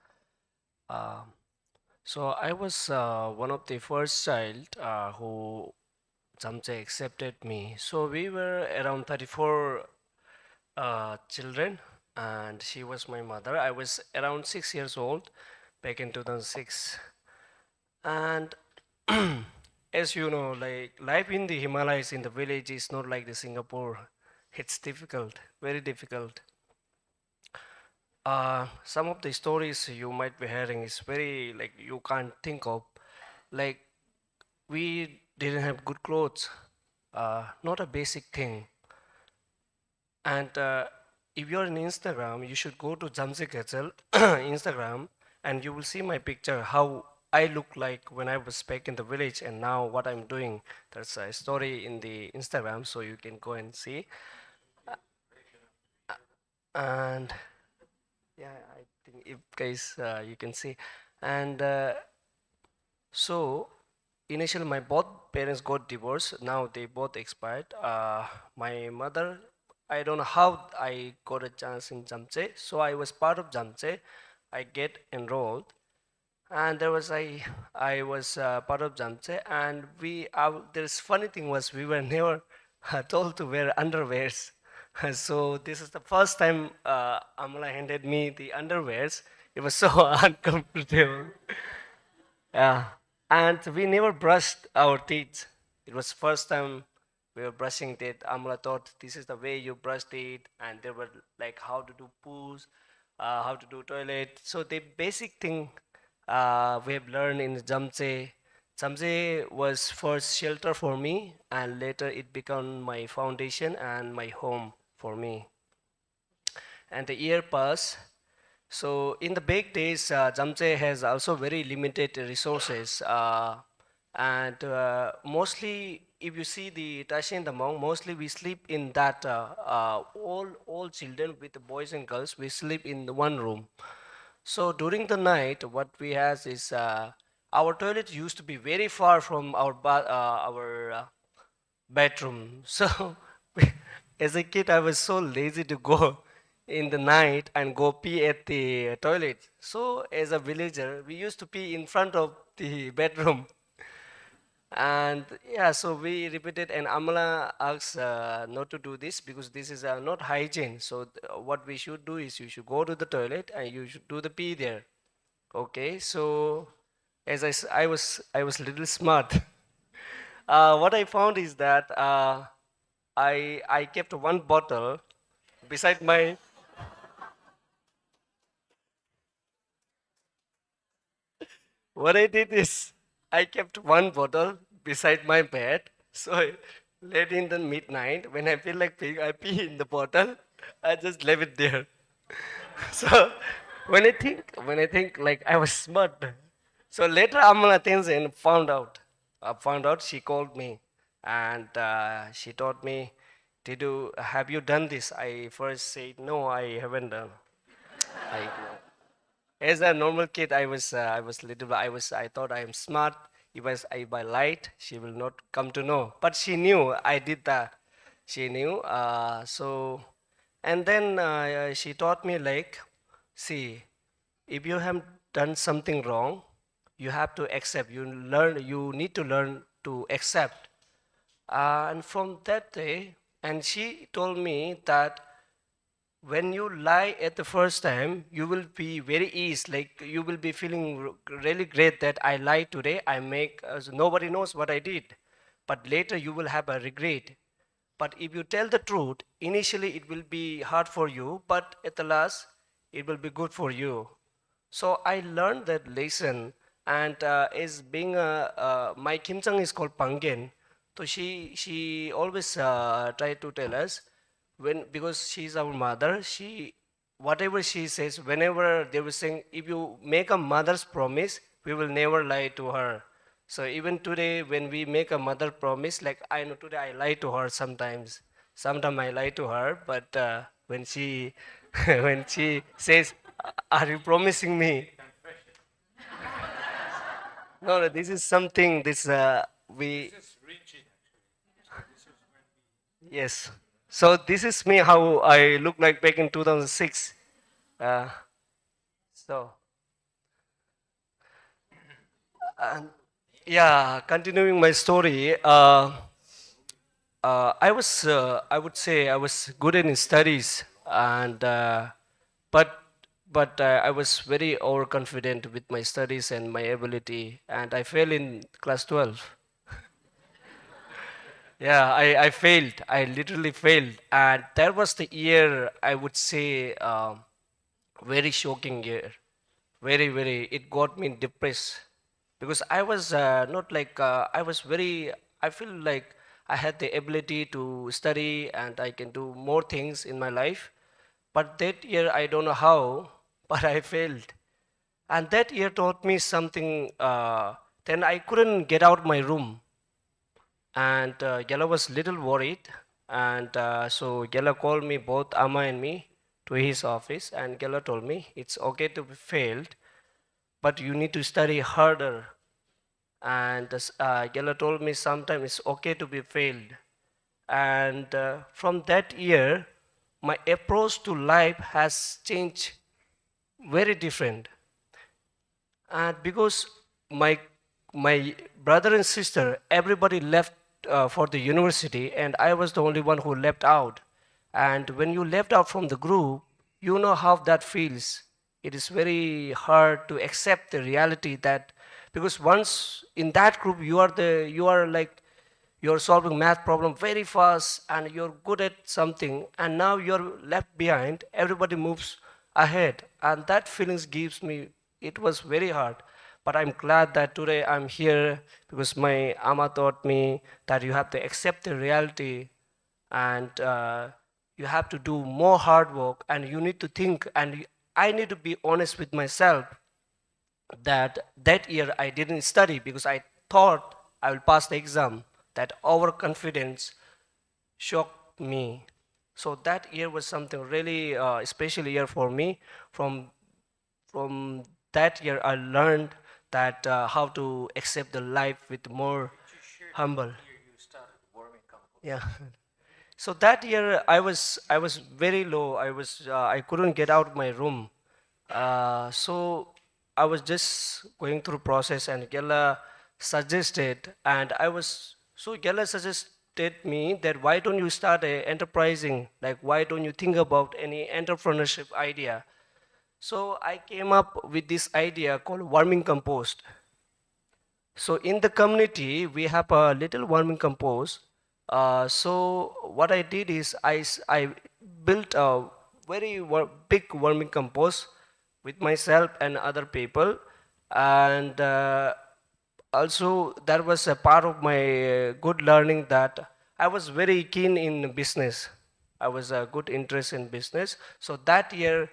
So I was one of the first child who Jhamtse accepted me. So we were around 34 children, and she was my mother. I was around 6 years old back in 2006. And as you know, life in the Himalayas, in the village, is not like the Singapore It's difficult, very difficult. Some of the stories you might be hearing is very like you can't think of. Like we didn't have good clothes, not a basic thing. And if you're on Instagram, you should go to Jhamtse Gatsal Instagram, and you will see my picture, how I look like when I was back in the village and now what I'm doing. There's a story in the Instagram, so you can go and see. And yeah, I think if guys, you can see. And so initially my both parents got divorced. Now they both expired. My mother, I don't know how I got a chance in Jhamtse. So I was part of Jhamtse. I get enrolled, and there was I was part of Jhamtse, and there's funny thing was we were never told to wear underwears. So this is the first time Amala handed me the underwears. It was so uncomfortable. Yeah, and we never brushed our teeth. It was first time we were brushing teeth. Amala thought this is the way you brush teeth, and there were like how to do poos, how to do toilet. So the basic thing we have learned in Jhamtse. Jhamtse was first shelter for me, and later it became my foundation and my home for me. And the year passed. So in the back days, Jhamtse has also very limited resources. And mostly, if you see the Tashi and the monk, mostly we sleep in that, all children with the boys and girls, we sleep in the one room. So during the night, what we have is our toilet used to be very far from our bedroom. So as a kid, I was so lazy to go in the night and go pee at the toilet. So as a villager, we used to pee in front of the bedroom. And yeah, so we repeated, and Amala asked not to do this because this is not hygiene. So what we should do is you should go to the toilet and you should do the pee there. Okay, so as I was a little smart. What I found is that I kept one bottle beside my what I did is I kept one bottle beside my bed. So late in the midnight, when I feel like peeing, I pee in the bottle. I just leave it there. So when I think like I was smart. So later Amala Tenzin found out. She called me and she told me, have you done this? I first said, no, I haven't done. I, as a normal kid, I thought I am smart. If I lied, she will not come to know. But she knew I did that. She knew. And then she taught me like, see, if you have done something wrong, you have to accept. You need to learn to accept. And from that day, and she told me that when you lie at the first time, you will be very easy, like you will be feeling really great that I lied today, nobody knows what I did. But later you will have a regret. But if you tell the truth, initially it will be hard for you, but at the last, it will be good for you. So I learned that lesson, and as being my Kim Chang is called Pangen, so she always tried to tell us, because she's our mother, whatever she says, whenever they were saying, if you make a mother's promise, we will never lie to her. So even today, when we make a mother promise, like I know today I lie to her sometimes. Sometimes I lie to her, but when she when she says, "Are you promising me?" No, this is something. We. Yes. So this is me how I look like back in 2006. So. And yeah, continuing my story. I would say I was good in studies, and but I was very overconfident with my studies and my ability, and I failed in class 12. Yeah, I failed. I literally failed. And that was the year, I would say, very shocking year. Very, it got me depressed. Because I was not like, I was very, I feel like I had the ability to study and I can do more things in my life. But that year, I don't know how, but I failed. And that year taught me something. Then I couldn't get out my room. And Gela was little worried. And so Gela called me, both Amma and me, to his office. And Gela told me, it's okay to be failed, but you need to study harder. And Gela told me sometimes it's okay to be failed. And from that year, my approach to life has changed very different. And because my brother and sister, everybody left for the university, and I was the only one who left out. And when you left out from the group, you know how that feels. It is very hard to accept the reality that, because once in that group you are like, you're solving math problem very fast and you're good at something, and now you're left behind, everybody moves ahead, and that feelings gives me, it was very hard. But I'm glad that today I'm here because my Amma taught me that you have to accept the reality, and you have to do more hard work, and you need to think, and I need to be honest with myself that that year I didn't study because I thought I will pass the exam. That overconfidence shocked me. So that year was something really special year for me. From that year I learned that how to accept the life with more humble. Yeah. So that year I was very low. I couldn't get out my room. So I was just going through process, and Gela suggested, and Gela suggested me that why don't you start a enterprising, like why don't you think about any entrepreneurship idea. So I came up with this idea called warming compost. So in the community, we have a little warming compost. So what I did is I built a very big warming compost with myself and other people. And also that was a part of my good learning that I was very keen in business. I was a good interest in business. So that year,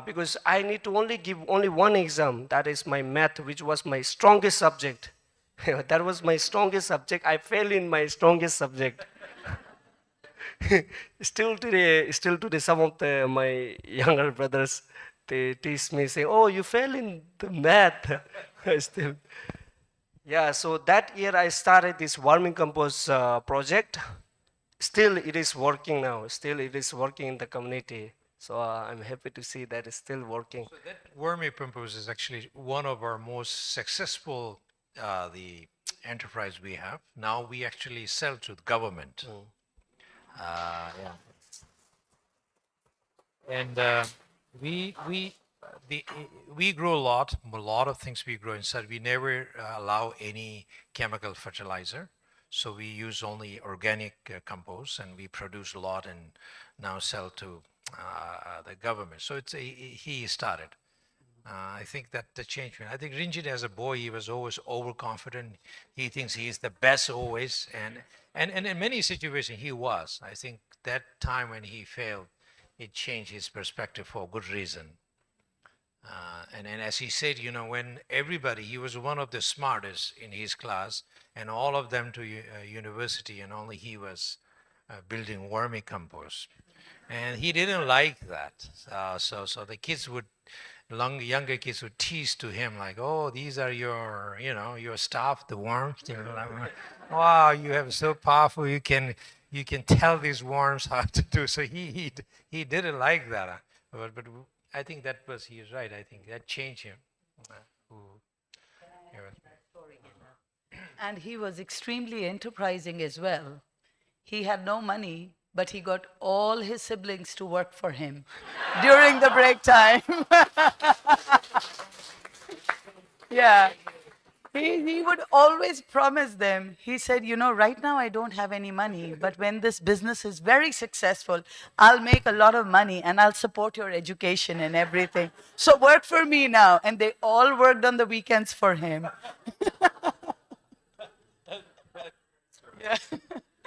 because I need to only give only one exam, that is my math, which was my strongest subject. That was my strongest subject. I failed in my strongest subject. Still today, some of my younger brothers, they tease me saying, "Oh, you fell in the math." Still, yeah. So that year I started this warming compost project. Still, it is working now. Still, it is working in the community. So I'm happy to see that it's still working. So that warming compost is actually one of our most successful the enterprise we have. Now we actually sell to the government. Yeah. And we grow a lot of things we grow inside. We never allow any chemical fertilizer, so we use only organic compost, and we produce a lot and now sell to the government. So he started. I think that the change. I think Rinjit as a boy, he was always overconfident. He thinks he is the best always, and in many situations he was. I think that time when he failed, it changed his perspective for good reason. And as he said, when everybody, he was one of the smartest in his class, and all of them to university, and only he was building vermicompost. And he didn't like that. So the kids would, younger kids would tease to him like, "Oh, these are your, your staff, the worms. Wow, you have so powerful. You can tell these worms how to do." So he didn't like that. But I think he is right. I think that changed him. And he was extremely enterprising as well. He had no money, but he got all his siblings to work for him during the break time. Yeah. He would always promise them. He said, you know, right now I don't have any money, but when this business is very successful, I'll make a lot of money and I'll support your education and everything. So work for me now. And they all worked on the weekends for him. Yeah.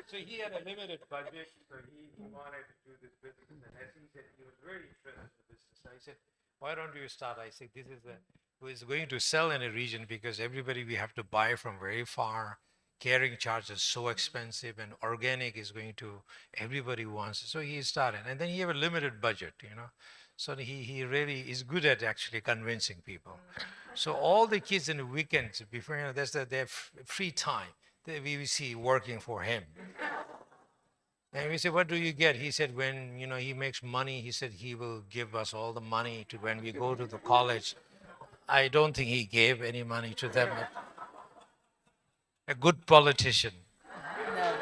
So he had a limited budget, so he wanted to do this business. And as he said, he was very interested in the business. I said, why don't you start? I said, this is who is going to sell in a region because everybody we have to buy from very far. Carrying charge is so expensive and organic is going to, everybody wants it. So he started. And then he have a limited budget, you know. So he really is good at actually convincing people. So all the kids in the weekends, before, you know, that's their free time. We see working for him. And we said, what do you get? He said, when, you know, he makes money, he said he will give us all the money to when we go to the college. I don't think he gave any money to them. A good politician. No.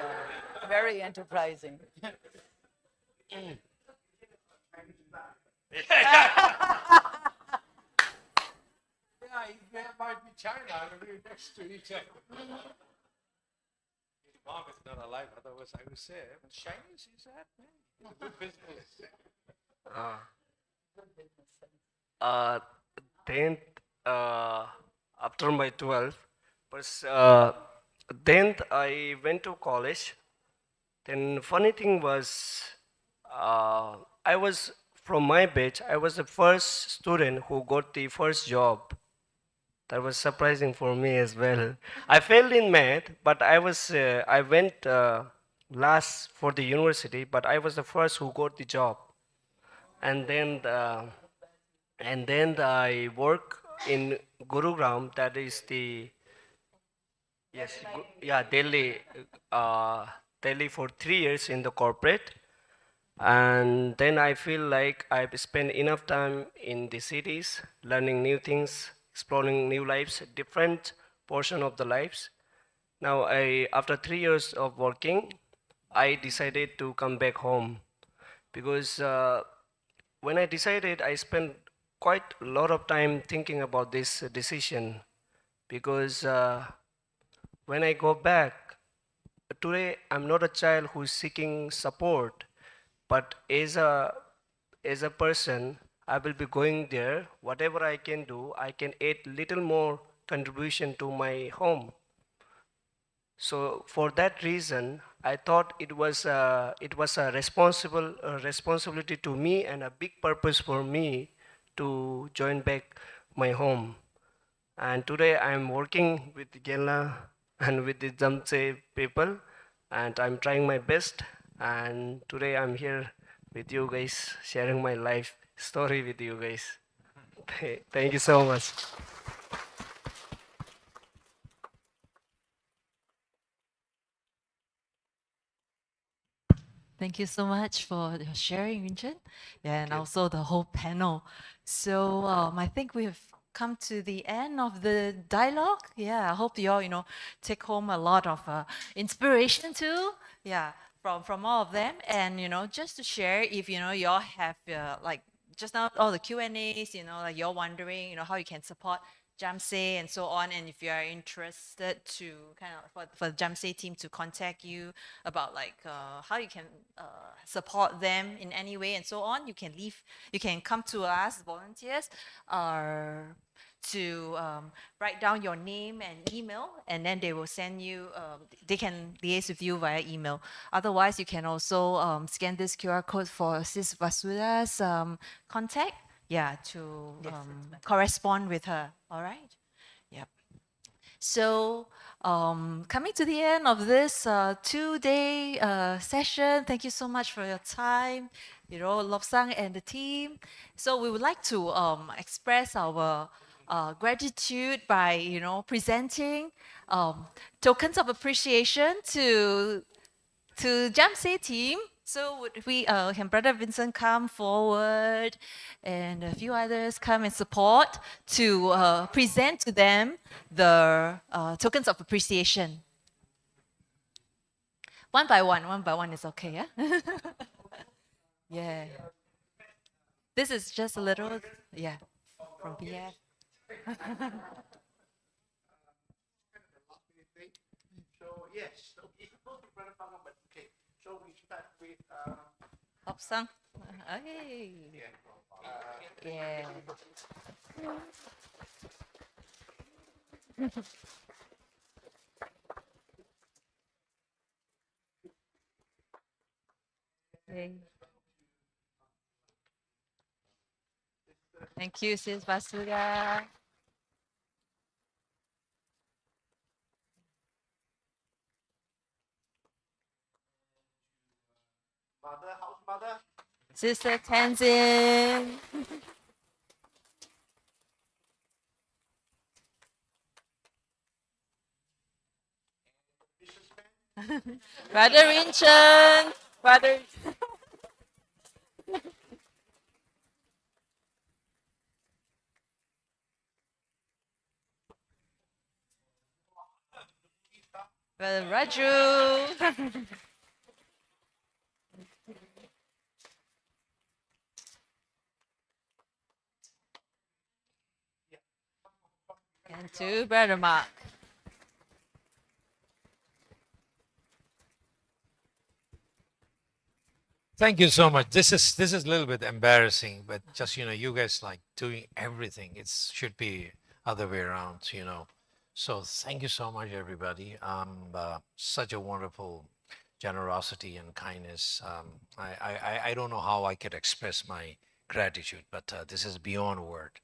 Very enterprising. There might be China, we're next to each other. His mom is not alive, otherwise I would say, Chinese is that, man. He's a good business. Then after my 12th, but then I went to college. Then funny thing was, I was from my batch. I was the first student who got the first job. That was surprising for me as well. I failed in math, but I went last for the university, but I was the first who got the job. And then I work in Gurugram. That is the Delhi for 3 years in the corporate. And then I feel like I've spent enough time in the cities, learning new things, exploring new lives, different portion of the lives. Now, after 3 years of working, I decided to come back home because when I decided, I spent quite a lot of time thinking about this decision because when I go back, today I'm not a child who's seeking support, but as a person, I will be going there. Whatever I can do, I can add little more contribution to my home. So for that reason, I thought it was a responsibility to me and a big purpose for me to join back my home. And today I'm working with Genla and with the Jhamtse people, and I'm trying my best. And today I'm here with you guys, sharing my life story with you guys. Thank you so much. Thank you so much for your sharing, Rinchen, and also the whole panel. So I think we have come to the end of the dialogue. Yeah, I hope you all, take home a lot of inspiration too. Yeah, from all of them, and just to share, if you all have like just now all the Q&As, like you're wondering, how you can support Jhamtse and so on, and if you are interested to kind of for the Jhamtse team to contact you about like how you can support them in any way and so on, you can come to us volunteers to write down your name and email, and then they will send you, they can liaise with you via email. Otherwise, you can also scan this QR code for Sis Vasuda's contact, to correspond with her. All right? Yep. So coming to the end of this 2-day session, thank you so much for your time, Lobsang and the team. So we would like to express our gratitude by, presenting tokens of appreciation to Jhamtse team. So would we can Brother Vincent come forward and a few others come and support to present to them the tokens of appreciation. One by one is okay, yeah? Yeah. This is just a little, from BF. yes. Okay, it's supposed to be Brother Pangam, but okay. So we start with Lobsang. Hey. Yeah. Okay. Thank you, Sis Basuga. mother, house mother. Sister Tenzin. Brother Rinchen. Brother. Brother Raju. And to Brother Mark. Thank you so much. This is a little bit embarrassing, but just you guys like doing everything. It should be other way around, So thank you so much, everybody. Such a wonderful generosity and kindness. I don't know how I could express my gratitude, but this is beyond word.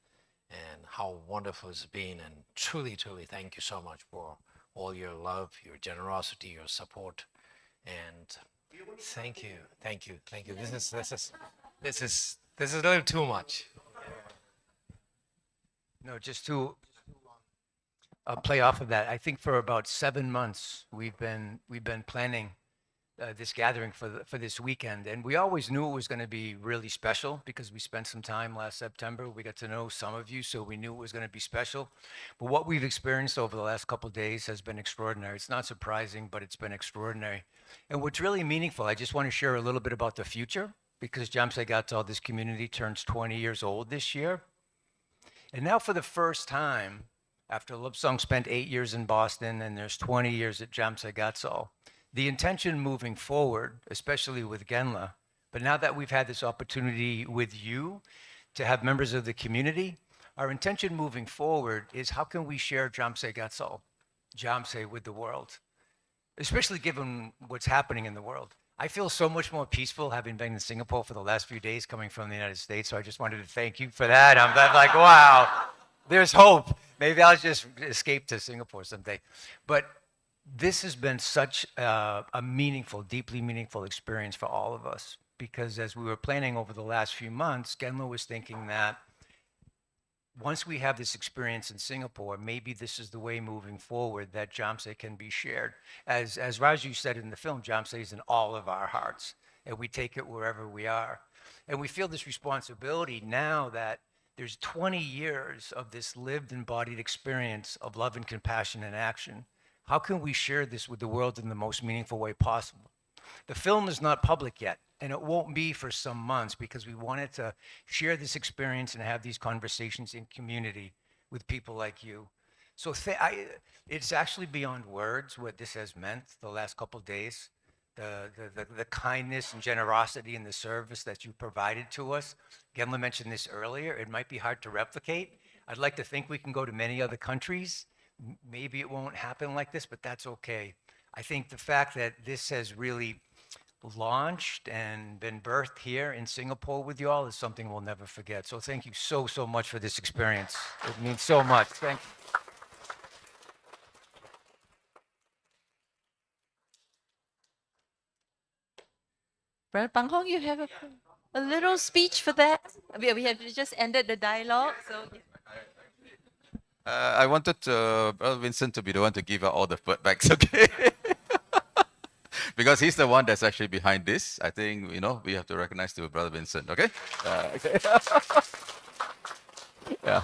And how wonderful it's been, and truly, truly, thank you so much for all your love, your generosity, your support, and thank you, thank you, thank you. This is a little too much. No, just to play off of that, I think for about 7 months we've been planning this gathering for this weekend, and we always knew it was going to be really special because we spent some time last September. We got to know some of you, so we knew it was going to be special. But what we've experienced over the last couple of days has been extraordinary. It's not surprising, but it's been extraordinary. And what's really meaningful, I just want to share a little bit about the future, because Jhamtse Gatsal, this community, turns 20 years old this year. And now for the first time, after Lobsang spent 8 years in Boston and there's 20 years at Jhamtse Gatsal, the intention moving forward, especially with Genla, but now that we've had this opportunity with you to have members of the community, our intention moving forward is how can we share Jhamtse Gatsal, Jhamtse, with the world, especially given what's happening in the world. I feel so much more peaceful having been in Singapore for the last few days coming from the United States, so I just wanted to thank you for that. I'm like, wow, there's hope. Maybe I'll just escape to Singapore someday. But this has been such a meaningful, deeply meaningful experience for all of us, because as we were planning over the last few months, Genla was thinking that once we have this experience in Singapore, maybe this is the way moving forward that Jhamtse can be shared. As Raju said in the film, Jhamtse is in all of our hearts, and we take it wherever we are. And we feel this responsibility now that there's 20 years of this lived embodied experience of love and compassion in action. How can we share this with the world in the most meaningful way possible? The film is not public yet, and it won't be for some months because we wanted to share this experience and have these conversations in community with people like you. So it's actually beyond words what this has meant the last couple of days, the kindness and generosity and the service that you provided to us. Genla mentioned this earlier. It might be hard to replicate. I'd like to think we can go to many other countries. Maybe it won't happen like this, but that's okay. I think the fact that this has really launched and been birthed here in Singapore with you all is something we'll never forget. So thank you so, so much for this experience. It means so much. Thank you. Brother Pang Hong, you have a little speech for that? We have just ended the dialogue, so. I wanted Brother Vincent to be the one to give out all the feedbacks, okay? Because he's the one that's actually behind this. I think, we have to recognize to Brother Vincent, okay? Okay. Yeah.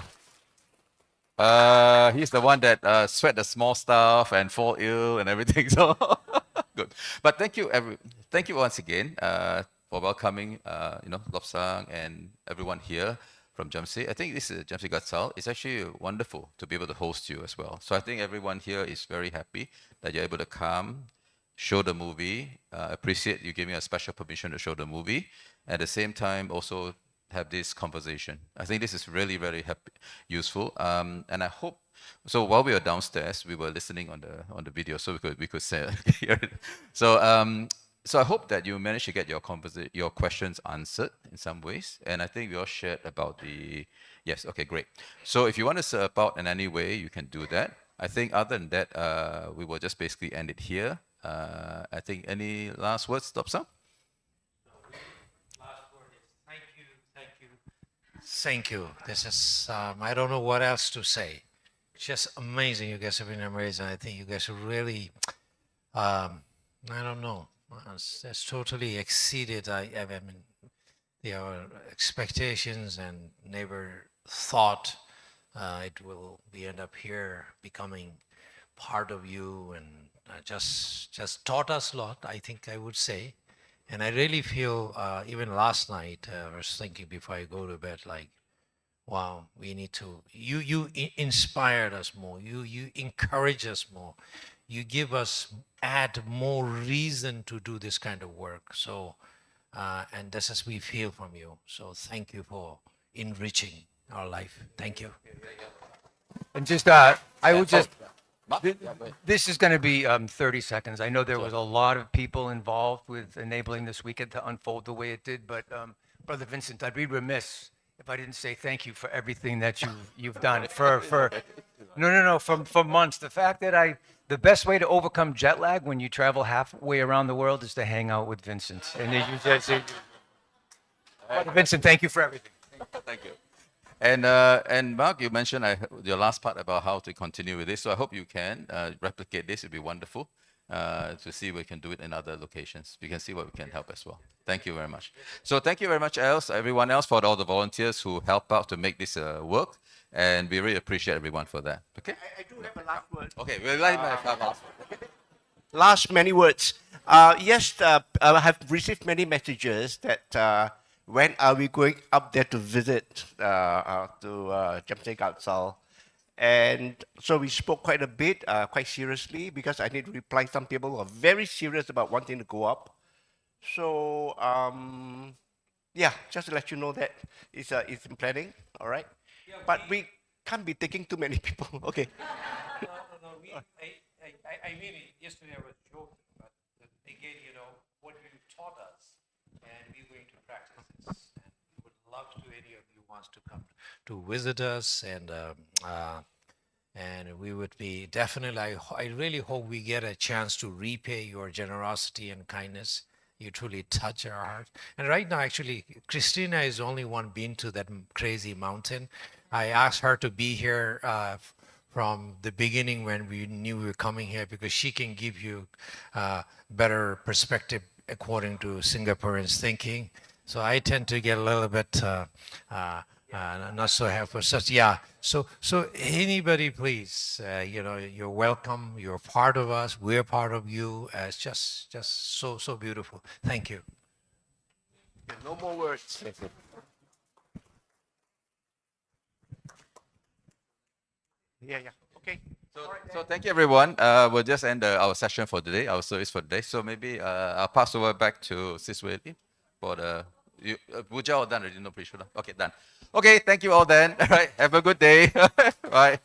He's the one that sweat the small stuff and fall ill and everything, so good. But thank you once again for welcoming, Lobsang and everyone here from Jhamtse. I think this is Jhamtse Gatsal. It's actually wonderful to be able to host you as well. So I think everyone here is very happy that you're able to come, show the movie, appreciate you giving us special permission to show the movie. At the same time, also have this conversation. I think this is really, very useful. And I hope, so while we were downstairs, we were listening on the video, so we could say, hear it. So I hope that you managed to get your questions answered in some ways. And I think we all shared about yes, okay, great. So if you want to support in any way, you can do that. I think other than that, we will just basically end it here. I think any last words, Lobsang? Last word is thank you, thank you. Thank you. This is, I don't know what else to say. It's just amazing. You guys have been amazing. I think you guys have really, I don't know. That's totally exceeded their expectations, and never thought it will end up here becoming part of you, and just taught us a lot, I think I would say. And I really feel, even last night, I was thinking before I go to bed, like, wow, we need to, you inspired us more, you encourage us more. You give us, add more reason to do this kind of work. So, and this is we feel from you. So thank you for enriching our life. Thank you. And just, I would just, this is going to be 30 seconds. I know there was a lot of people involved with enabling this weekend to unfold the way it did, but Brother Vincent, I'd be remiss if I didn't say thank you for everything that you've done for months. The fact that the best way to overcome jet lag when you travel halfway around the world is to hang out with Vincent. And Vincent, thank you for everything. Thank you. And Mark, you mentioned your last part about how to continue with this. So I hope you can replicate this. It'd be wonderful to see if we can do it in other locations. We can see what we can help as well. Thank you very much. So thank you very much, everyone else, for all the volunteers who help out to make this work. And we really appreciate everyone for that. Okay? I do have a last word. Okay, we'll like my last word. Last many words. Yes, I have received many messages that when are we going up there to visit to Jhamtse Gatsal. And so we spoke quite a bit, quite seriously, because I need to reply some people who are very serious about wanting to go up. So, yeah, just to let you know that it's in planning, all right? Yeah, but we can't be taking too many people, okay? No. I mean, yesterday I was joking, but again, you know, what you taught us, and we're going to practice this. And we would love to, any of you wants to come to visit us, and we would be definitely, I really hope we get a chance to repay your generosity and kindness. You truly touch our heart. And right now, actually, Christina is the only one been to that crazy mountain. I asked her to be here from the beginning when we knew we were coming here, because she can give you better perspective according to Singaporeans' thinking. So I tend to get a little bit not so helpful. So yeah. So anybody, please, you know, you're welcome. You're part of us. We're part of you. It's just so beautiful. Thank you. No more words. Yeah. Okay. So thank you, everyone. We'll just end our session for today, our service for today. So maybe I'll pass over back to Sis Wei for the Puja all done already, no pretty sure. Okay, done. Okay, thank you all then. All right, have a good day. Bye.